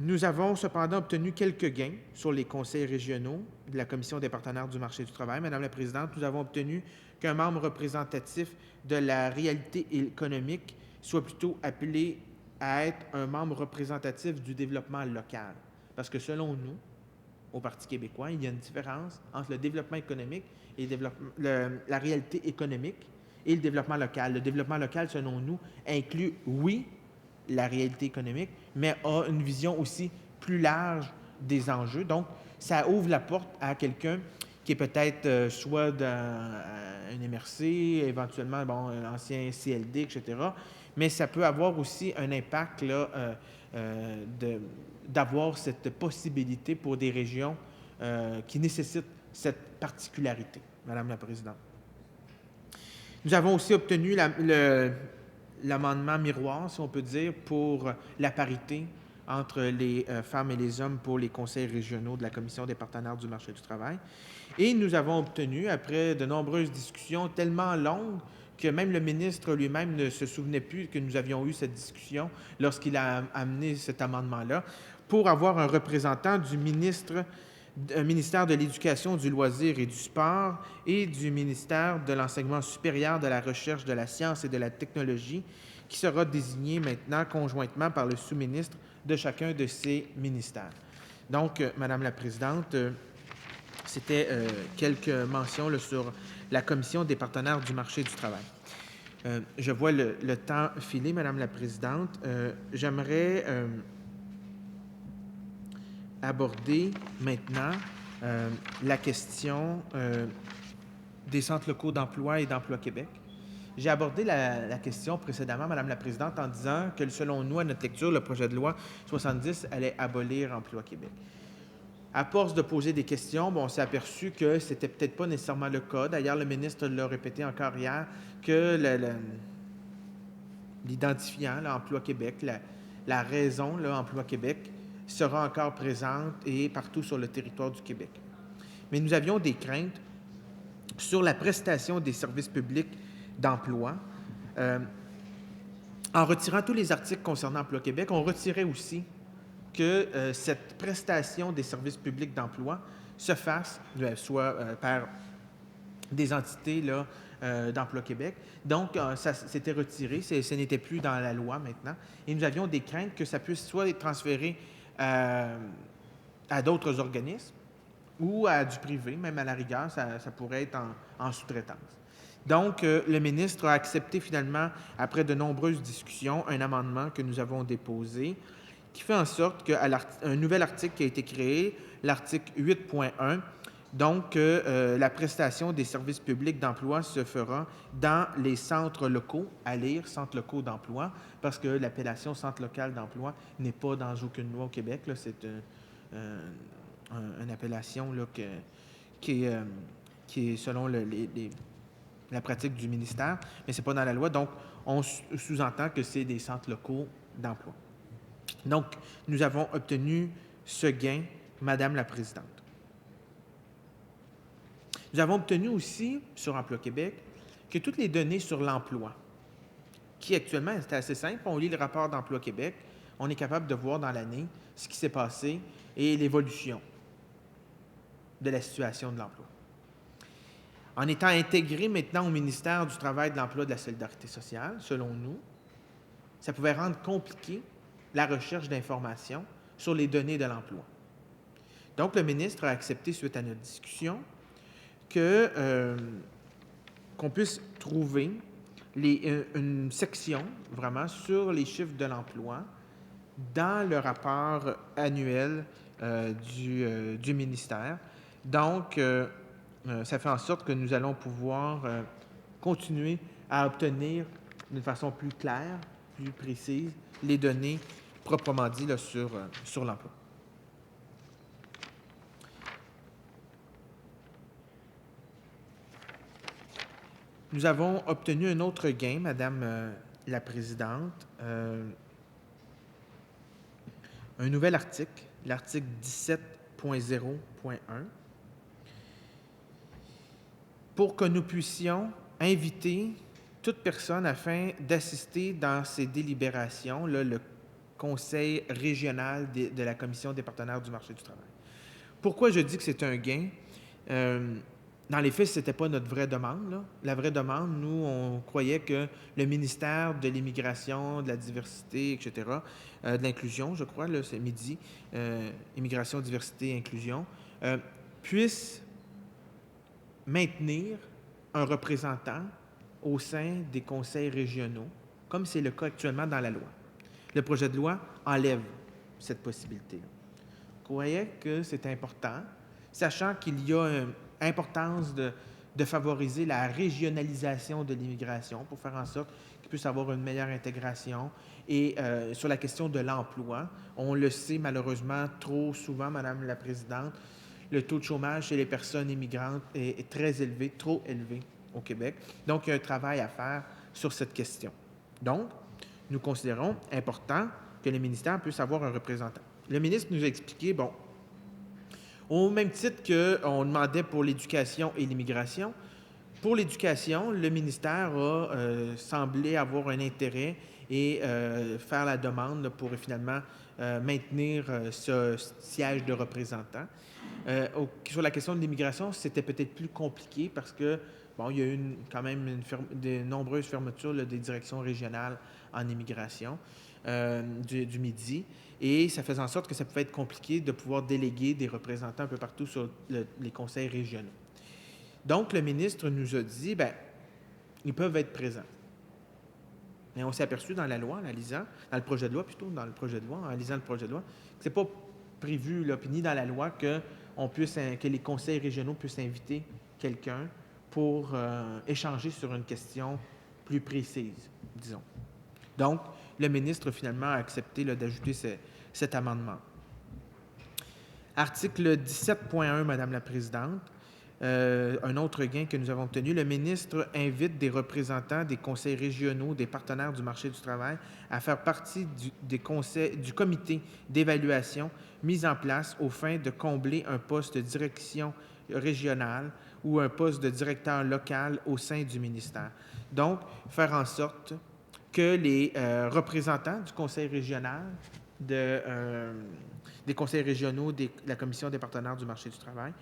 S2: Nous avons cependant obtenu quelques gains sur les conseils régionaux de la Commission des partenaires du marché du travail. Madame la Présidente, nous avons obtenu qu'un membre représentatif de la réalité économique soit plutôt appelé à être un membre représentatif du développement local. Parce que selon nous, au Parti québécois, il y a une différence entre le développement économique et la réalité économique et le développement local. Le développement local, selon nous, inclut, oui, la réalité économique, mais a une vision aussi plus large des enjeux. Donc, ça ouvre la porte à quelqu'un qui est peut-être soit dans un MRC, éventuellement, bon, un ancien CLD, etc., mais ça peut avoir aussi un impact là, d'avoir cette possibilité pour des régions qui nécessitent cette particularité, Madame la Présidente. Nous avons aussi obtenu l'amendement miroir, si on peut dire, pour la parité entre les femmes et les hommes pour les conseils régionaux de la Commission des partenaires du marché du travail. Et nous avons obtenu, après de nombreuses discussions tellement longues que même le ministre lui-même ne se souvenait plus que nous avions eu cette discussion lorsqu'il a amené cet amendement-là, pour avoir un représentant du ministère de l'Éducation, du loisir et du sport et du ministère de l'Enseignement supérieur, de la recherche, de la science et de la technologie, qui sera désigné maintenant conjointement par le sous-ministre de chacun de ces ministères. Donc, Madame la Présidente, c'était quelques mentions là, sur la Commission des partenaires du marché du travail. Je vois le temps filer, Madame la Présidente. J'aimerais aborder maintenant la question des centres locaux d'emploi et d'Emploi Québec. J'ai abordé la question précédemment, Madame la Présidente, en disant que, selon nous, à notre lecture, le projet de loi 70 allait abolir Emploi Québec. À force de poser des questions, on s'est aperçu que ce n'était peut-être pas nécessairement le cas. D'ailleurs, le ministre l'a répété encore hier, que l'identifiant, Emploi Québec, la raison, Emploi Québec, sera encore présente et partout sur le territoire du Québec. Mais nous avions des craintes sur la prestation des services publics d'emploi. En retirant tous les articles concernant Emploi Québec, on retirait aussi que cette prestation des services publics d'emploi se fasse soit par des entités d'Emploi Québec. Donc, ça s'était retiré, ce n'était plus dans la loi maintenant. Et nous avions des craintes que ça puisse soit être transféré à d'autres organismes ou à du privé, même à la rigueur, ça pourrait être en sous-traitance. Donc, le ministre a accepté finalement, après de nombreuses discussions, un amendement que nous avons déposé qui fait en sorte qu'un nouvel article qui a été créé, l'article 8.1, donc la prestation des services publics d'emploi se fera dans les centres locaux, à lire centres locaux d'emploi, parce que l'appellation centre local d'emploi n'est pas dans aucune loi au Québec. Là, c'est une appellation là, qui est selon la pratique du ministère, mais ce n'est pas dans la loi. Donc, on sous-entend que c'est des centres locaux d'emploi. Donc, nous avons obtenu ce gain, Madame la Présidente. Nous avons obtenu aussi, sur Emploi Québec, que toutes les données sur l'emploi, qui actuellement, c'est assez simple, on lit le rapport d'Emploi Québec, on est capable de voir dans l'année ce qui s'est passé et l'évolution de la situation de l'emploi. En étant intégré maintenant au ministère du Travail, de l'Emploi et de la Solidarité sociale, selon nous, ça pouvait rendre compliqué la recherche d'informations sur les données de l'emploi. Donc, le ministre a accepté, suite à notre discussion, que, qu'on puisse trouver une section vraiment sur les chiffres de l'emploi dans le rapport annuel du ministère. Donc, ça fait en sorte que nous allons pouvoir continuer à obtenir d'une façon plus claire, plus précise, les données proprement dit là, sur l'emploi. Nous avons obtenu un autre gain, Madame la Présidente, un nouvel article, l'article 17.0.1, pour que nous puissions inviter toute personne afin d'assister dans ces délibérations, là, le Conseil régional de la Commission des partenaires du marché du travail. Pourquoi je dis que c'est un gain? Dans les faits, ce n'était pas notre vraie demande, là. La vraie demande, nous, on croyait que le ministère de l'Immigration, de la diversité, etc., de l'inclusion, je crois, là, c'est midi, Immigration, diversité, inclusion, puisse maintenir un représentant au sein des conseils régionaux, comme c'est le cas actuellement dans la loi. Le projet de loi enlève cette possibilité-là. On croyait que c'était important, sachant qu'il y a une importance de favoriser la régionalisation de l'immigration pour faire en sorte qu'il puisse avoir une meilleure intégration. Et sur la question de l'emploi, on le sait malheureusement trop souvent, Madame la Présidente, le taux de chômage chez les personnes immigrantes est très élevé, trop élevé au Québec. Donc, il y a un travail à faire sur cette question. Donc, nous considérons important que le ministère puisse avoir un représentant. Le ministre nous a expliqué, bon, au même titre qu'on demandait pour l'éducation et l'immigration, pour l'éducation, le ministère a semblé avoir un intérêt et faire la demande pour finalement maintenir ce siège de représentant. Sur la question de l'immigration, c'était peut-être plus compliqué parce que, bon, il y a eu quand même de nombreuses fermetures là, des directions régionales en immigration du Midi. Et ça faisait en sorte que ça pouvait être compliqué de pouvoir déléguer des représentants un peu partout sur les conseils régionaux. Donc, le ministre nous a dit, bien, ils peuvent être présents. Et on s'est aperçu dans la loi, en lisant, dans le projet de loi, plutôt, dans le projet de loi, en lisant le projet de loi, que ce n'est pas prévu, là, puis ni dans la loi, que les conseils régionaux puissent inviter quelqu'un pour échanger sur une question plus précise, disons. Donc, le ministre, finalement, a accepté là, d'ajouter cet amendement. Article 17.1, Madame la Présidente. Un autre gain que nous avons obtenu, le ministre invite des représentants des conseils régionaux, des partenaires du marché du travail à faire partie du comité d'évaluation mis en place aux fins de combler un poste de direction régionale ou un poste de directeur local au sein du ministère. Donc, faire en sorte que les représentants du conseil régional, des conseils régionaux de la Commission des partenaires du marché du travail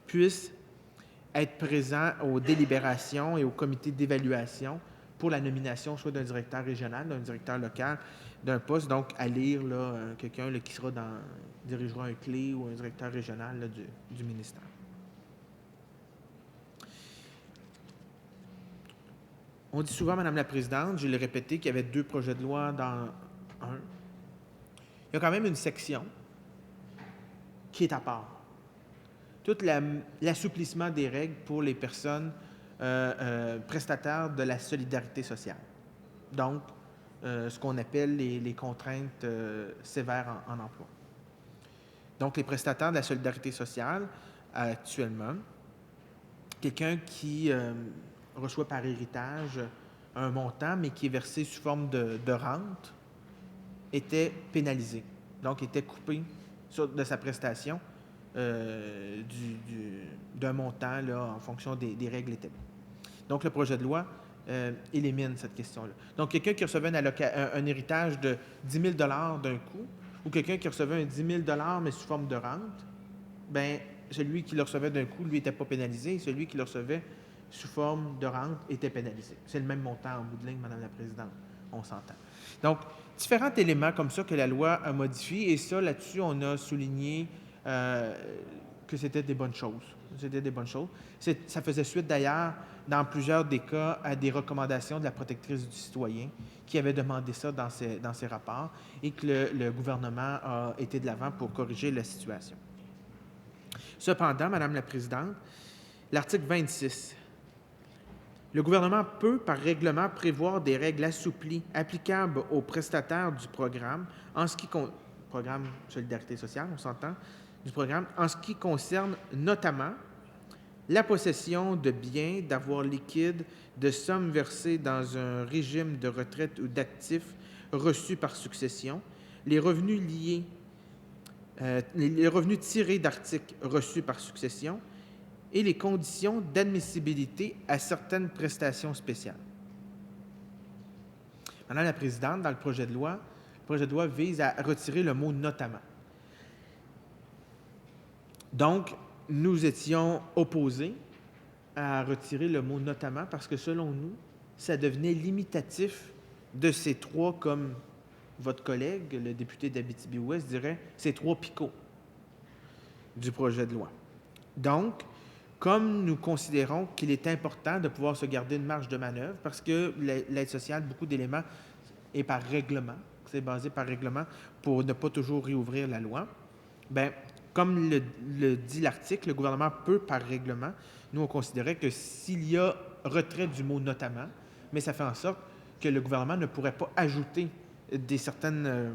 S2: puissent être présents aux délibérations et au comité d'évaluation pour la nomination soit d'un directeur régional, d'un directeur local, d'un poste, donc à lire là, quelqu'un là, qui dirigera un clé ou un directeur régional là, du ministère. On dit souvent, Madame la Présidente, je l'ai répété, qu'il y avait 2 projets de loi dans un. Il y a quand même une section qui est à part. Tout l'assouplissement des règles pour les personnes prestataires de la solidarité sociale. Donc, ce qu'on appelle les contraintes sévères en emploi. Donc, les prestataires de la solidarité sociale, actuellement, quelqu'un qui reçoit par héritage un montant, mais qui est versé sous forme de rente, était pénalisé. Donc, était coupé de sa prestation d'un montant là, en fonction des règles établies. Donc, le projet de loi élimine cette question-là. Donc, quelqu'un qui recevait un héritage de 10 000 d'un coup, ou quelqu'un qui recevait un 10 000 mais sous forme de rente, bien, celui qui le recevait d'un coup, lui, n'était pas pénalisé, et celui qui le recevait sous forme de rente était pénalisé. C'est le même montant en bout de ligne, Madame la Présidente. On s'entend. Donc, différents éléments comme ça que la loi a modifiés, et ça, là-dessus, on a souligné que c'était des bonnes choses. C'était des bonnes choses. Ça faisait suite d'ailleurs, dans plusieurs des cas, à des recommandations de la protectrice du citoyen qui avait demandé ça dans ses rapports et que le gouvernement a été de l'avant pour corriger la situation. Cependant, Madame la Présidente, l'article 26, le gouvernement peut, par règlement, prévoir des règles assouplies applicables aux prestataires du programme, programme Solidarité sociale, on s'entend, du programme, en ce qui concerne notamment la possession de biens, d'avoirs liquides, de sommes versées dans un régime de retraite ou d'actifs reçus par succession, les revenus tirés d'articles reçus par succession et les conditions d'admissibilité à certaines prestations spéciales. Madame la Présidente, dans le projet de loi vise à retirer le mot « notamment ». Donc, nous étions opposés à retirer le mot « notamment » parce que, selon nous, ça devenait limitatif de ces trois, comme votre collègue, le député d'Abitibi-Ouest, dirait, ces trois picots du projet de loi. Donc, comme nous considérons qu'il est important de pouvoir se garder une marge de manœuvre, parce que l'aide sociale, beaucoup d'éléments est par règlement, c'est basé par règlement pour ne pas toujours réouvrir la loi, bien, comme le dit l'article, le gouvernement peut, par règlement, nous, on considérait que s'il y a retrait du mot « notamment », mais ça fait en sorte que le gouvernement ne pourrait pas ajouter certaines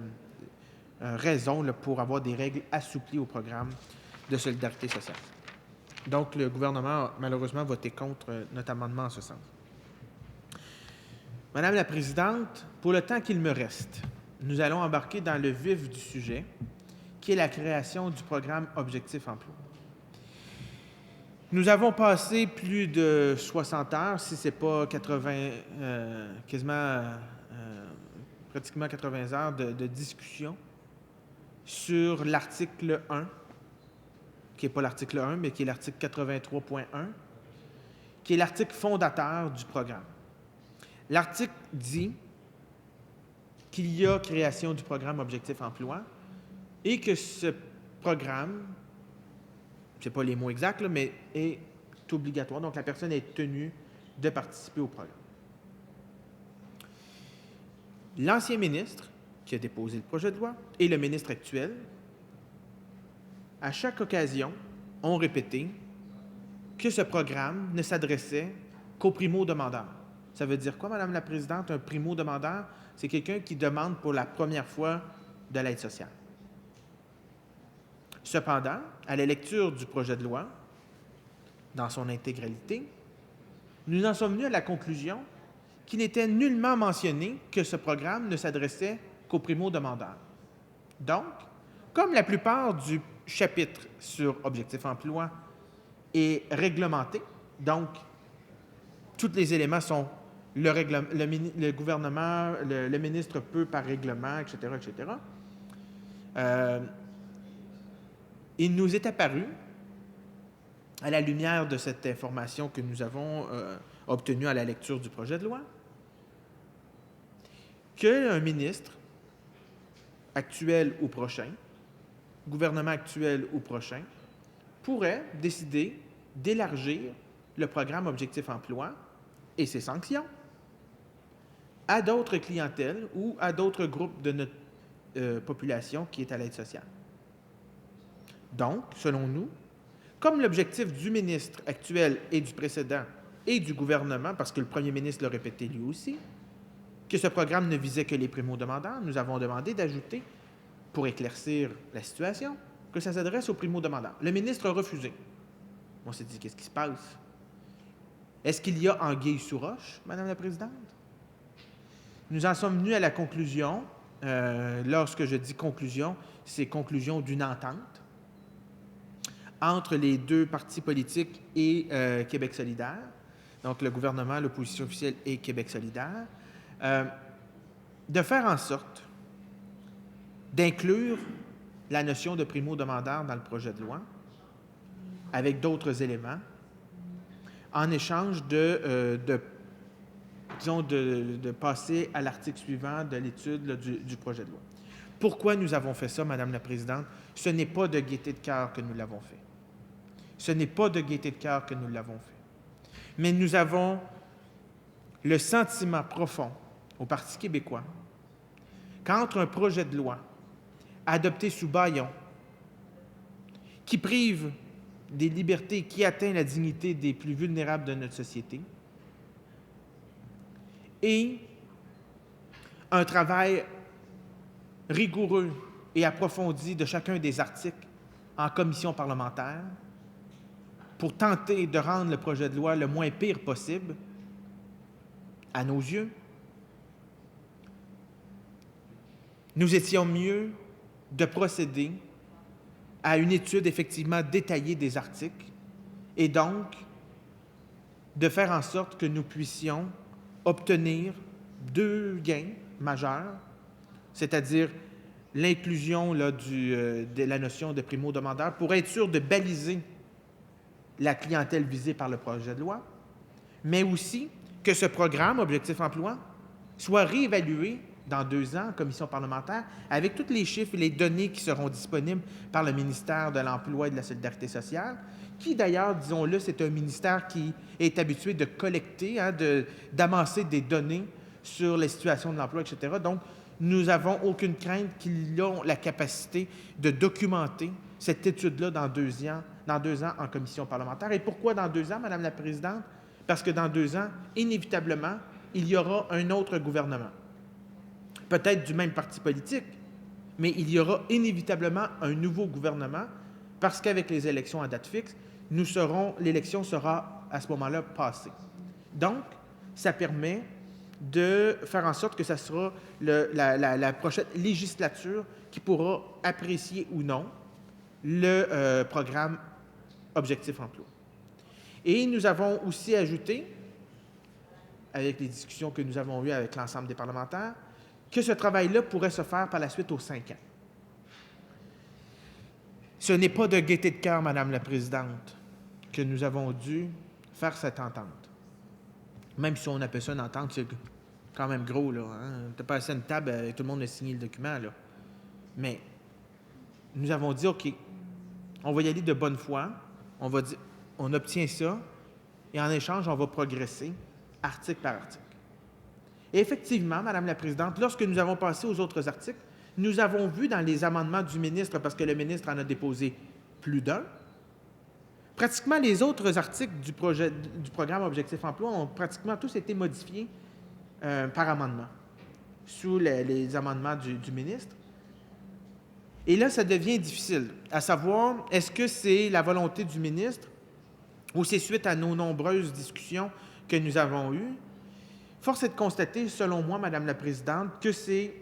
S2: raisons là, pour avoir des règles assouplies au programme de solidarité sociale. Donc, le gouvernement a malheureusement voté contre notre amendement en ce sens. Madame la Présidente, pour le temps qu'il me reste, nous allons embarquer dans le vif du sujet, qui est la création du programme Objectif Emploi. Nous avons passé plus de 60 heures, si ce n'est pas 80, pratiquement 80 heures de discussion sur l'article 1, qui n'est pas l'article 1, mais qui est l'article 83.1, qui est l'article fondateur du programme. L'article dit qu'il y a création du programme Objectif Emploi et que ce programme, ce n'est pas les mots exacts, là, mais est obligatoire. Donc, la personne est tenue de participer au programme. L'ancien ministre qui a déposé le projet de loi et le ministre actuel, à chaque occasion, ont répété que ce programme ne s'adressait qu'aux primo-demandeurs. Ça veut dire quoi, Madame la Présidente, un primo-demandeur? C'est quelqu'un qui demande pour la première fois de l'aide sociale. Cependant, à la lecture du projet de loi, dans son intégralité, nous en sommes venus à la conclusion qu'il n'était nullement mentionné que ce programme ne s'adressait qu'aux primo-demandeurs. Donc, comme la plupart du chapitre sur Objectif Emploi est réglementé, donc tous les éléments sont le gouvernement, le ministre peut par règlement, etc., etc., il nous est apparu, à la lumière de cette information que nous avons obtenue à la lecture du projet de loi, qu'un ministre actuel ou prochain, gouvernement actuel ou prochain, pourrait décider d'élargir le programme Objectif Emploi et ses sanctions à d'autres clientèles ou à d'autres groupes de notre population qui est à l'aide sociale. Donc, selon nous, comme l'objectif du ministre actuel et du précédent et du gouvernement, parce que le premier ministre l'a répété lui aussi, que ce programme ne visait que les primo-demandeurs, nous avons demandé d'ajouter, pour éclaircir la situation, que ça s'adresse aux primo-demandeurs. Le ministre a refusé. On s'est dit, qu'est-ce qui se passe? Est-ce qu'il y a anguille sous roche, Madame la Présidente? Nous en sommes venus à la conclusion, lorsque je dis conclusion, c'est conclusion d'une entente entre les deux partis politiques et Québec solidaire, donc le gouvernement, l'opposition officielle et Québec solidaire, de faire en sorte d'inclure la notion de primo-demandeur dans le projet de loi avec d'autres éléments en échange de passer à l'article suivant de l'étude là, du projet de loi. Pourquoi nous avons fait ça, Madame la Présidente? Ce n'est pas de gaieté de cœur que nous l'avons fait. Ce n'est pas de gaieté de cœur que nous l'avons fait. Mais nous avons le sentiment profond au Parti québécois qu'entre un projet de loi adopté sous bâillon qui prive des libertés, qui atteint la dignité des plus vulnérables de notre société, et un travail rigoureux et approfondi de chacun des articles en commission parlementaire pour tenter de rendre le projet de loi le moins pire possible, à nos yeux, nous étions mieux de procéder à une étude effectivement détaillée des articles et donc de faire en sorte que nous puissions obtenir 2 gains majeurs, c'est-à-dire l'inclusion là, de la notion de primo-demandeur pour être sûr de baliser la clientèle visée par le projet de loi, mais aussi que ce programme Objectif Emploi soit réévalué dans 2 ans en commission parlementaire avec tous les chiffres et les données qui seront disponibles par le ministère de l'Emploi et de la Solidarité sociale, qui d'ailleurs, disons-le, c'est un ministère qui est habitué de collecter, d'amasser des données sur les situations de l'emploi, etc. Donc, nous n'avons aucune crainte qu'ils aient la capacité de documenter cette étude-là dans 2 ans en commission parlementaire. Et pourquoi dans 2 ans, Madame la Présidente? Parce que dans 2 ans, inévitablement, il y aura un autre gouvernement. Peut-être du même parti politique, mais il y aura inévitablement un nouveau gouvernement parce qu'avec les élections à date fixe, l'élection sera à ce moment-là passée. Donc, ça permet de faire en sorte que ça sera la prochaine législature qui pourra apprécier ou non le programme Objectif Emploi. Et nous avons aussi ajouté, avec les discussions que nous avons eues avec l'ensemble des parlementaires, que ce travail-là pourrait se faire par la suite aux 5 ans. Ce n'est pas de gaieté de cœur, Madame la Présidente, que nous avons dû faire cette entente. Même si on appelle ça une entente, c'est quand même gros, là. Hein? Tu as passé une table, tout le monde a signé le document, là. Mais nous avons dit, OK, on va y aller de bonne foi, on obtient ça, et en échange, on va progresser article par article. Et effectivement, Madame la Présidente, lorsque nous avons passé aux autres articles, nous avons vu dans les amendements du ministre, parce que le ministre en a déposé plus d'un, pratiquement les autres articles du programme Objectif Emploi ont pratiquement tous été modifiés par amendement, sous les amendements du ministre. Et là, ça devient difficile, à savoir, est-ce que c'est la volonté du ministre ou c'est suite à nos nombreuses discussions que nous avons eues? Force est de constater, selon moi, Madame la Présidente, que c'est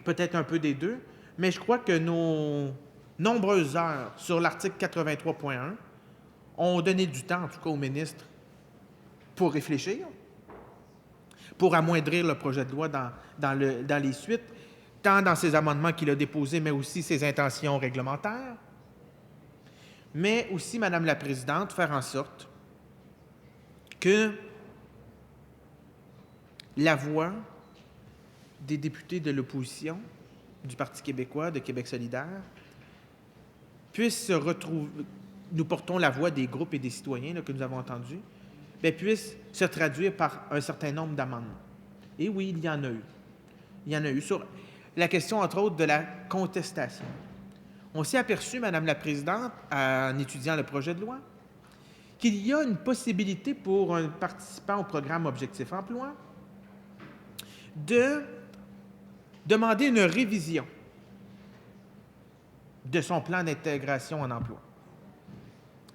S2: peut-être un peu des deux, mais je crois que nos nombreuses heures sur l'article 83.1 ont donné du temps, en tout cas au ministre, pour réfléchir, pour amoindrir le projet de loi dans les suites, tant dans ses amendements qu'il a déposés, mais aussi ses intentions réglementaires, mais aussi, Madame la Présidente, faire en sorte que la voix des députés de l'opposition, du Parti québécois, de Québec solidaire, puisse se retrouver, nous portons la voix des groupes et des citoyens là, que nous avons entendus, puisse se traduire par un certain nombre d'amendements. Et oui, il y en a eu. Il y en a eu sur la question, entre autres, de la contestation. On s'est aperçu, Madame la Présidente, en étudiant le projet de loi, qu'il y a une possibilité pour un participant au programme Objectif Emploi de demander une révision de son plan d'intégration en emploi.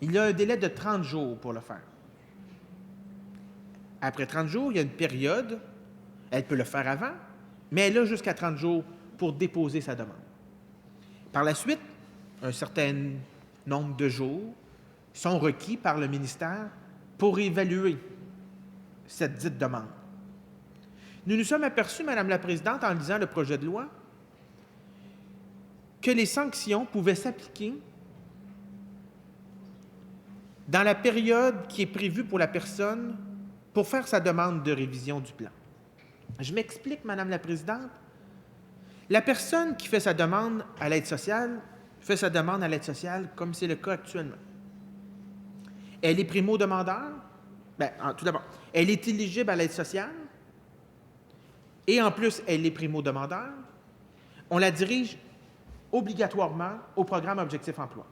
S2: Il y a un délai de 30 jours pour le faire. Après 30 jours, il y a une période, elle peut le faire avant, mais elle a jusqu'à 30 jours pour déposer sa demande. Par la suite, un certain nombre de jours sont requis par le ministère pour évaluer cette dite demande. Nous nous sommes aperçus, Madame la Présidente, en lisant le projet de loi, que les sanctions pouvaient s'appliquer dans la période qui est prévue pour la personne pour faire sa demande de révision du plan. Je m'explique, Madame la Présidente. La personne qui fait sa demande à l'aide sociale fait sa demande à l'aide sociale comme c'est le cas actuellement. Elle est primo-demandeur. Bien, tout d'abord, elle est éligible à l'aide sociale et en plus, elle est primo-demandeur. On la dirige obligatoirement au programme Objectif Emploi.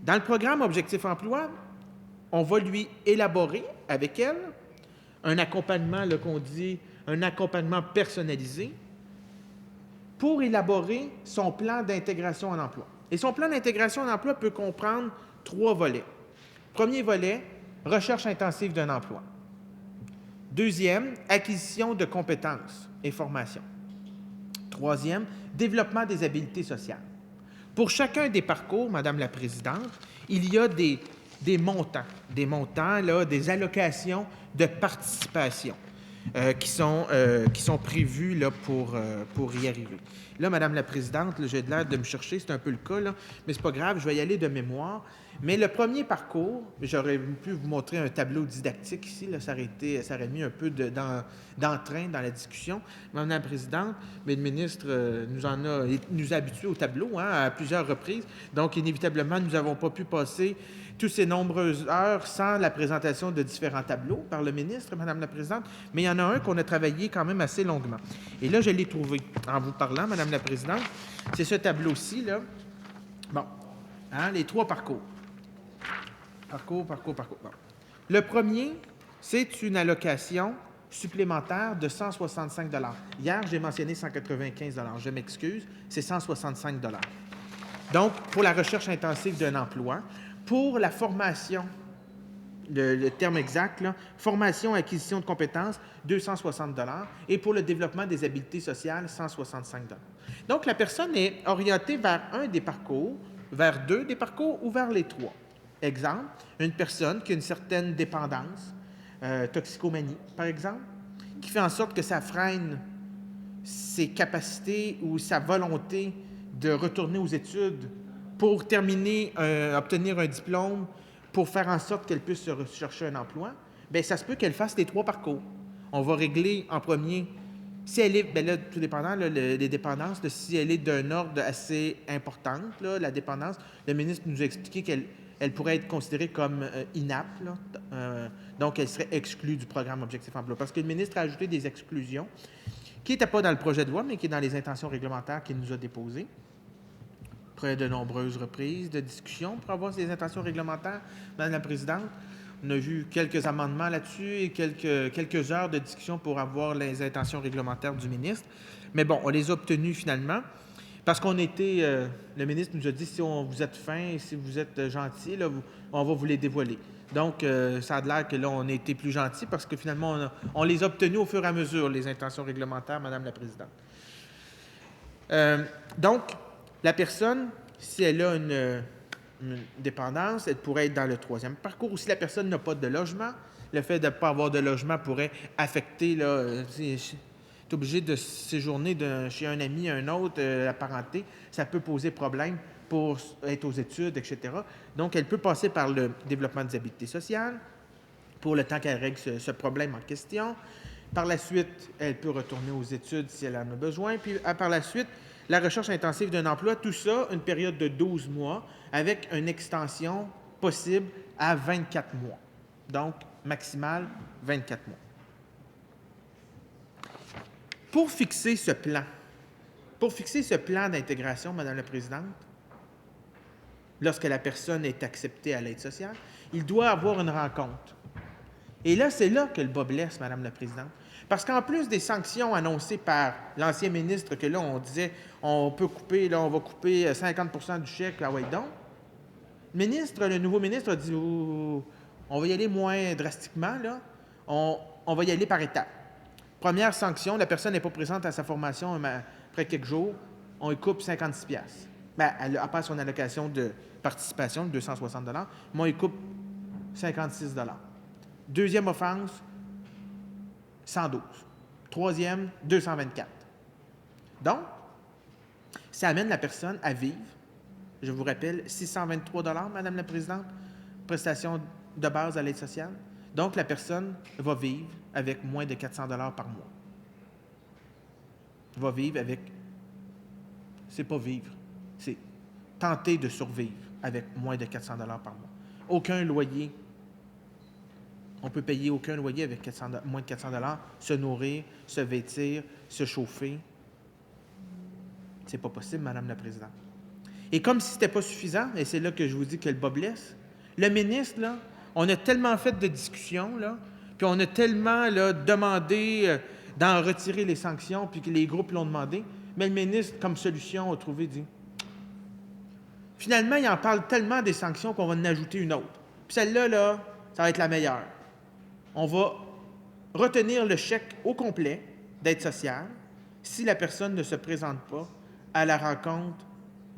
S2: Dans le programme Objectif Emploi, on va lui élaborer avec elle un accompagnement, là, qu'on dit, un accompagnement personnalisé pour élaborer son plan d'intégration en emploi. Et son plan d'intégration en emploi peut comprendre 3 volets. Premier volet, recherche intensive d'un emploi. Deuxième, acquisition de compétences et formation. Troisième, développement des habiletés sociales. Pour chacun des parcours, Madame la Présidente, il y a des montants, là, des allocations de participation qui sont prévus là, pour y arriver. Là, Madame la Présidente, là, j'ai l'air de me chercher, c'est un peu le cas, là, mais c'est pas grave, je vais y aller de mémoire. Mais le premier parcours, j'aurais pu vous montrer un tableau didactique ici, là, ça aurait mis un peu d'entrain dans la discussion. Madame la Présidente, mais le ministre nous a habitués au tableau à plusieurs reprises, donc inévitablement, nous n'avons pas pu passer toutes ces nombreuses heures sans la présentation de différents tableaux par le ministre, Madame la Présidente, mais il y en a un qu'on a travaillé quand même assez longuement. Et là, je l'ai trouvé en vous parlant, Madame la Présidente. C'est ce tableau-ci, là. Bon, les 3 parcours. Parcours. Bon. Le premier, c'est une allocation supplémentaire de 165 $. Hier, j'ai mentionné 195 $. Je m'excuse, c'est 165 $. Donc, pour la recherche intensive d'un emploi, pour la formation, le terme exact, là, formation, acquisition de compétences, 260 $, et pour le développement des habiletés sociales, 165 $. Donc, la personne est orientée vers un des parcours, vers 2 des parcours ou vers les 3. Exemple, une personne qui a une certaine dépendance, toxicomanie, par exemple, qui fait en sorte que ça freine ses capacités ou sa volonté de retourner aux études pour terminer, obtenir un diplôme, pour faire en sorte qu'elle puisse se rechercher un emploi, bien, ça se peut qu'elle fasse les 3 parcours. On va régler en premier, si elle est, bien là, tout dépendant, là, les dépendances, là, si elle est d'un ordre assez important, là, la dépendance, le ministre nous a expliqué qu'elle pourrait être considérée comme inapte, là, donc elle serait exclue du programme Objectif Emploi. Parce que le ministre a ajouté des exclusions qui n'étaient pas dans le projet de loi, mais qui est dans les intentions réglementaires qu'il nous a déposées. Après de nombreuses reprises de discussions pour avoir ces intentions réglementaires, Madame la Présidente. On a vu quelques amendements là-dessus et quelques heures de discussion pour avoir les intentions réglementaires du ministre. Mais bon, on les a obtenues finalement parce qu'on était... le ministre nous a dit, si vous êtes fin, si vous êtes gentil, là, on va vous les dévoiler. Donc, ça a l'air que là, on a été plus gentil parce que finalement, on les a obtenues au fur et à mesure, les intentions réglementaires, Madame la Présidente. Donc, la personne, si elle a une dépendance, elle pourrait être dans le 3e parcours. Ou si la personne n'a pas de logement, le fait de ne pas avoir de logement pourrait affecter, là, tu es obligé de séjourner chez un ami à un autre, la parenté, ça peut poser problème pour être aux études, etc. Donc, elle peut passer par le développement des habiletés sociales pour le temps qu'elle règle ce problème en question. Par la suite, elle peut retourner aux études si elle en a besoin. Puis, par la suite, la recherche intensive d'un emploi, tout ça, une période de 12 mois avec une extension possible à 24 mois. Donc, maximal 24 mois. Pour fixer ce plan d'intégration, Madame la Présidente, lorsque la personne est acceptée à l'aide sociale, il doit avoir une rencontre. Et là, c'est là que le bas blesse, Madame la Présidente. Parce qu'en plus des sanctions annoncées par l'ancien ministre, que là, on disait, on va couper 50% du chèque, ah ouais, donc, le nouveau ministre a dit, on va y aller moins drastiquement, là, on va y aller par étapes. Première sanction, la personne n'est pas présente à sa formation après quelques jours, on lui coupe 56 $. Bien, elle a pas son allocation de participation de 260 $, mais on lui coupe 56 $. Deuxième offense, 112. Troisième, 224. Donc, ça amène la personne à vivre, je vous rappelle, 623 $, Madame la Présidente, prestation de base à l'aide sociale. Donc, la personne va vivre avec moins de 400 $ par mois. Va vivre avec c'est pas vivre. C'est tenter de survivre avec moins de 400 $ par mois. Aucun loyer. On peut payer aucun loyer avec moins de 400 $, se nourrir, se vêtir, se chauffer. C'est pas possible, Madame la Présidente. Et comme si ce n'était pas suffisant, et c'est là que je vous dis que le bas blesse, le ministre, là, on a tellement fait de discussions, là, puis on a tellement là, demandé d'en retirer les sanctions, puis que les groupes l'ont demandé, mais le ministre, comme solution, a trouvé, dit, finalement, il en parle tellement des sanctions qu'on va en ajouter une autre. Puis celle-là, là, ça va être la meilleure. On va retenir le chèque au complet d'aide sociale si la personne ne se présente pas à la rencontre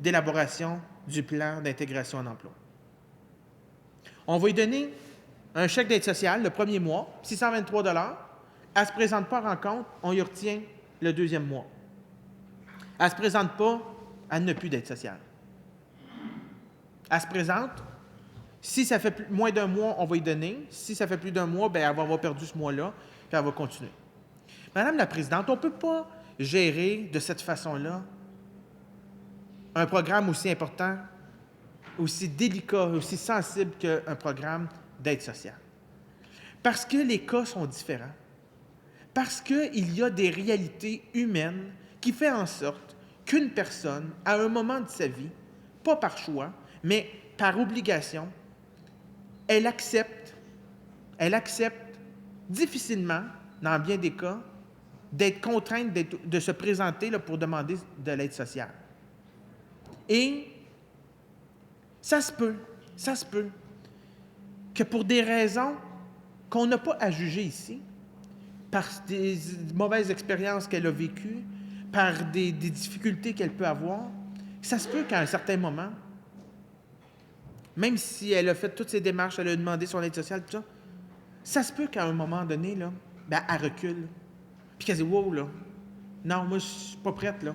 S2: d'élaboration du plan d'intégration en emploi. On va lui donner un chèque d'aide sociale le premier mois, 623 $. Elle ne se présente pas à rencontre, on y retient le deuxième mois. Elle ne se présente pas, elle n'a plus d'aide sociale. Elle se présente, si ça fait moins d'un mois, on va y donner. Si ça fait plus d'un mois, bien, elle va avoir perdu ce mois-là, puis elle va continuer. Madame la Présidente, on ne peut pas gérer de cette façon-là un programme aussi important, aussi délicat, aussi sensible qu'un programme d'aide sociale. Parce que les cas sont différents. Parce qu'il y a des réalités humaines qui font en sorte qu'une personne, à un moment de sa vie, pas par choix, mais par obligation, elle accepte difficilement, dans bien des cas, d'être contrainte de se présenter là, pour demander de l'aide sociale. Et ça se peut que pour des raisons qu'on n'a pas à juger ici, par des mauvaises expériences qu'elle a vécues, par des difficultés qu'elle peut avoir, ça se peut qu'à un certain moment, même si elle a fait toutes ses démarches, elle a demandé son aide sociale, tout ça, ça se peut qu'à un moment donné, là, ben, elle recule. Puis qu'elle dit « Wow, là, non, moi, je ne suis pas prête, là. »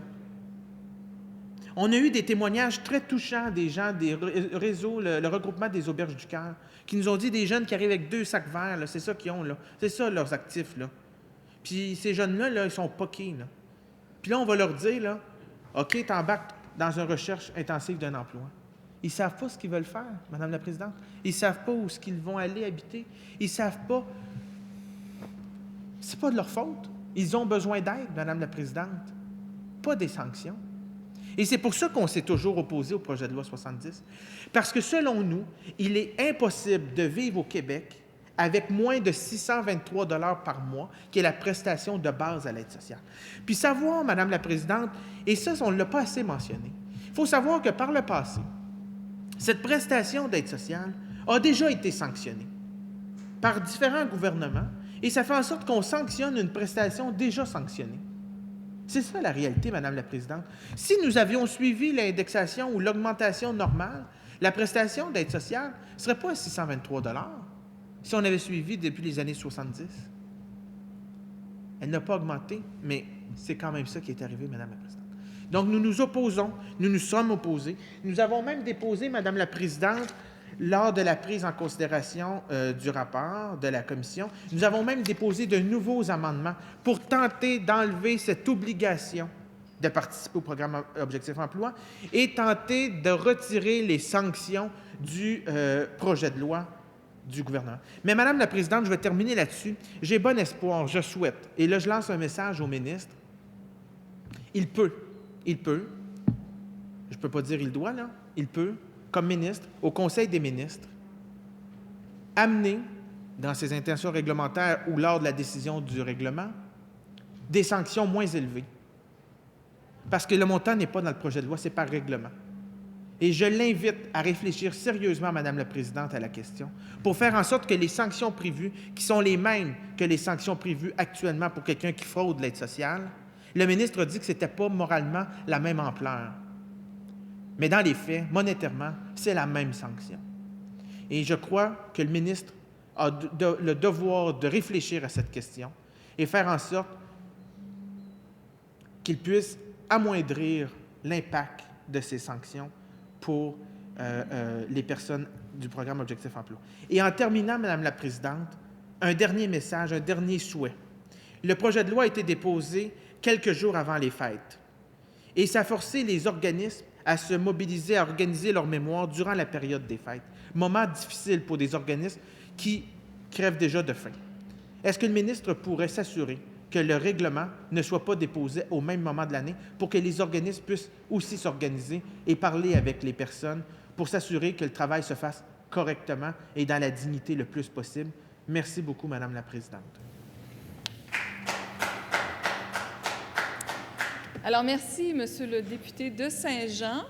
S2: On a eu des témoignages très touchants des gens, des réseaux, le regroupement des Auberges du Cœur, qui nous ont dit des jeunes qui arrivent avec 2 sacs verts, là, c'est ça qu'ils ont, là. C'est ça leurs actifs, là. Puis ces jeunes-là, là, ils sont poqués, là. Puis là, on va leur dire, là, OK, t'embarques dans une recherche intensive d'un emploi. Ils ne savent pas ce qu'ils veulent faire, Madame la Présidente. Ils ne savent pas où est-ce qu'ils vont aller habiter. Ils ne savent pas. Ce n'est pas de leur faute. Ils ont besoin d'aide, Madame la Présidente, pas des sanctions. Et c'est pour ça qu'on s'est toujours opposé au projet de loi 70. Parce que selon nous, il est impossible de vivre au Québec avec moins de 623 $ par mois, qui est la prestation de base à l'aide sociale. Puis savoir, Madame la Présidente, et ça, on ne l'a pas assez mentionné, il faut savoir que par le passé, cette prestation d'aide sociale a déjà été sanctionnée par différents gouvernements, et ça fait en sorte qu'on sanctionne une prestation déjà sanctionnée. C'est ça la réalité, Madame la Présidente. Si nous avions suivi l'indexation ou l'augmentation normale, la prestation d'aide sociale ne serait pas à 623 $ si on avait suivi depuis les années 70. Elle n'a pas augmenté, mais c'est quand même ça qui est arrivé, Madame la Présidente. Donc, nous nous opposons, nous nous sommes opposés. Nous avons même déposé, Madame la Présidente, lors de la prise en considération du rapport de la Commission, nous avons même déposé de nouveaux amendements pour tenter d'enlever cette obligation de participer au programme Objectif Emploi et tenter de retirer les sanctions du projet de loi du gouvernement. Mais Madame la Présidente, je vais terminer là-dessus. J'ai bon espoir, je souhaite, et là je lance un message au ministre, il peut, je ne peux pas dire il doit, là, il peut, comme ministre, au Conseil des ministres, amener, dans ses intentions réglementaires ou lors de la décision du règlement, des sanctions moins élevées. Parce que le montant n'est pas dans le projet de loi, c'est par règlement. Et je l'invite à réfléchir sérieusement, Madame la Présidente, à la question, pour faire en sorte que les sanctions prévues, qui sont les mêmes que les sanctions prévues actuellement pour quelqu'un qui fraude l'aide sociale, le ministre a dit que ce n'était pas moralement la même ampleur. Mais dans les faits, monétairement, c'est la même sanction. Et je crois que le ministre a le devoir de réfléchir à cette question et faire en sorte qu'il puisse amoindrir l'impact de ces sanctions pour les personnes du programme Objectif Emploi. Et en terminant, Madame la Présidente, un dernier message, un dernier souhait. Le projet de loi a été déposé quelques jours avant les fêtes. Et ça a forcé les organismes à se mobiliser, à organiser leur mémoire durant la période des fêtes. Moment difficile pour des organismes qui crèvent déjà de faim. Est-ce que le ministre pourrait s'assurer que le règlement ne soit pas déposé au même moment de l'année pour que les organismes puissent aussi s'organiser et parler avec les personnes pour s'assurer que le travail se fasse correctement et dans la dignité le plus possible? Merci beaucoup, Madame la Présidente.
S1: Alors, merci, Monsieur le député de Saint-Jean.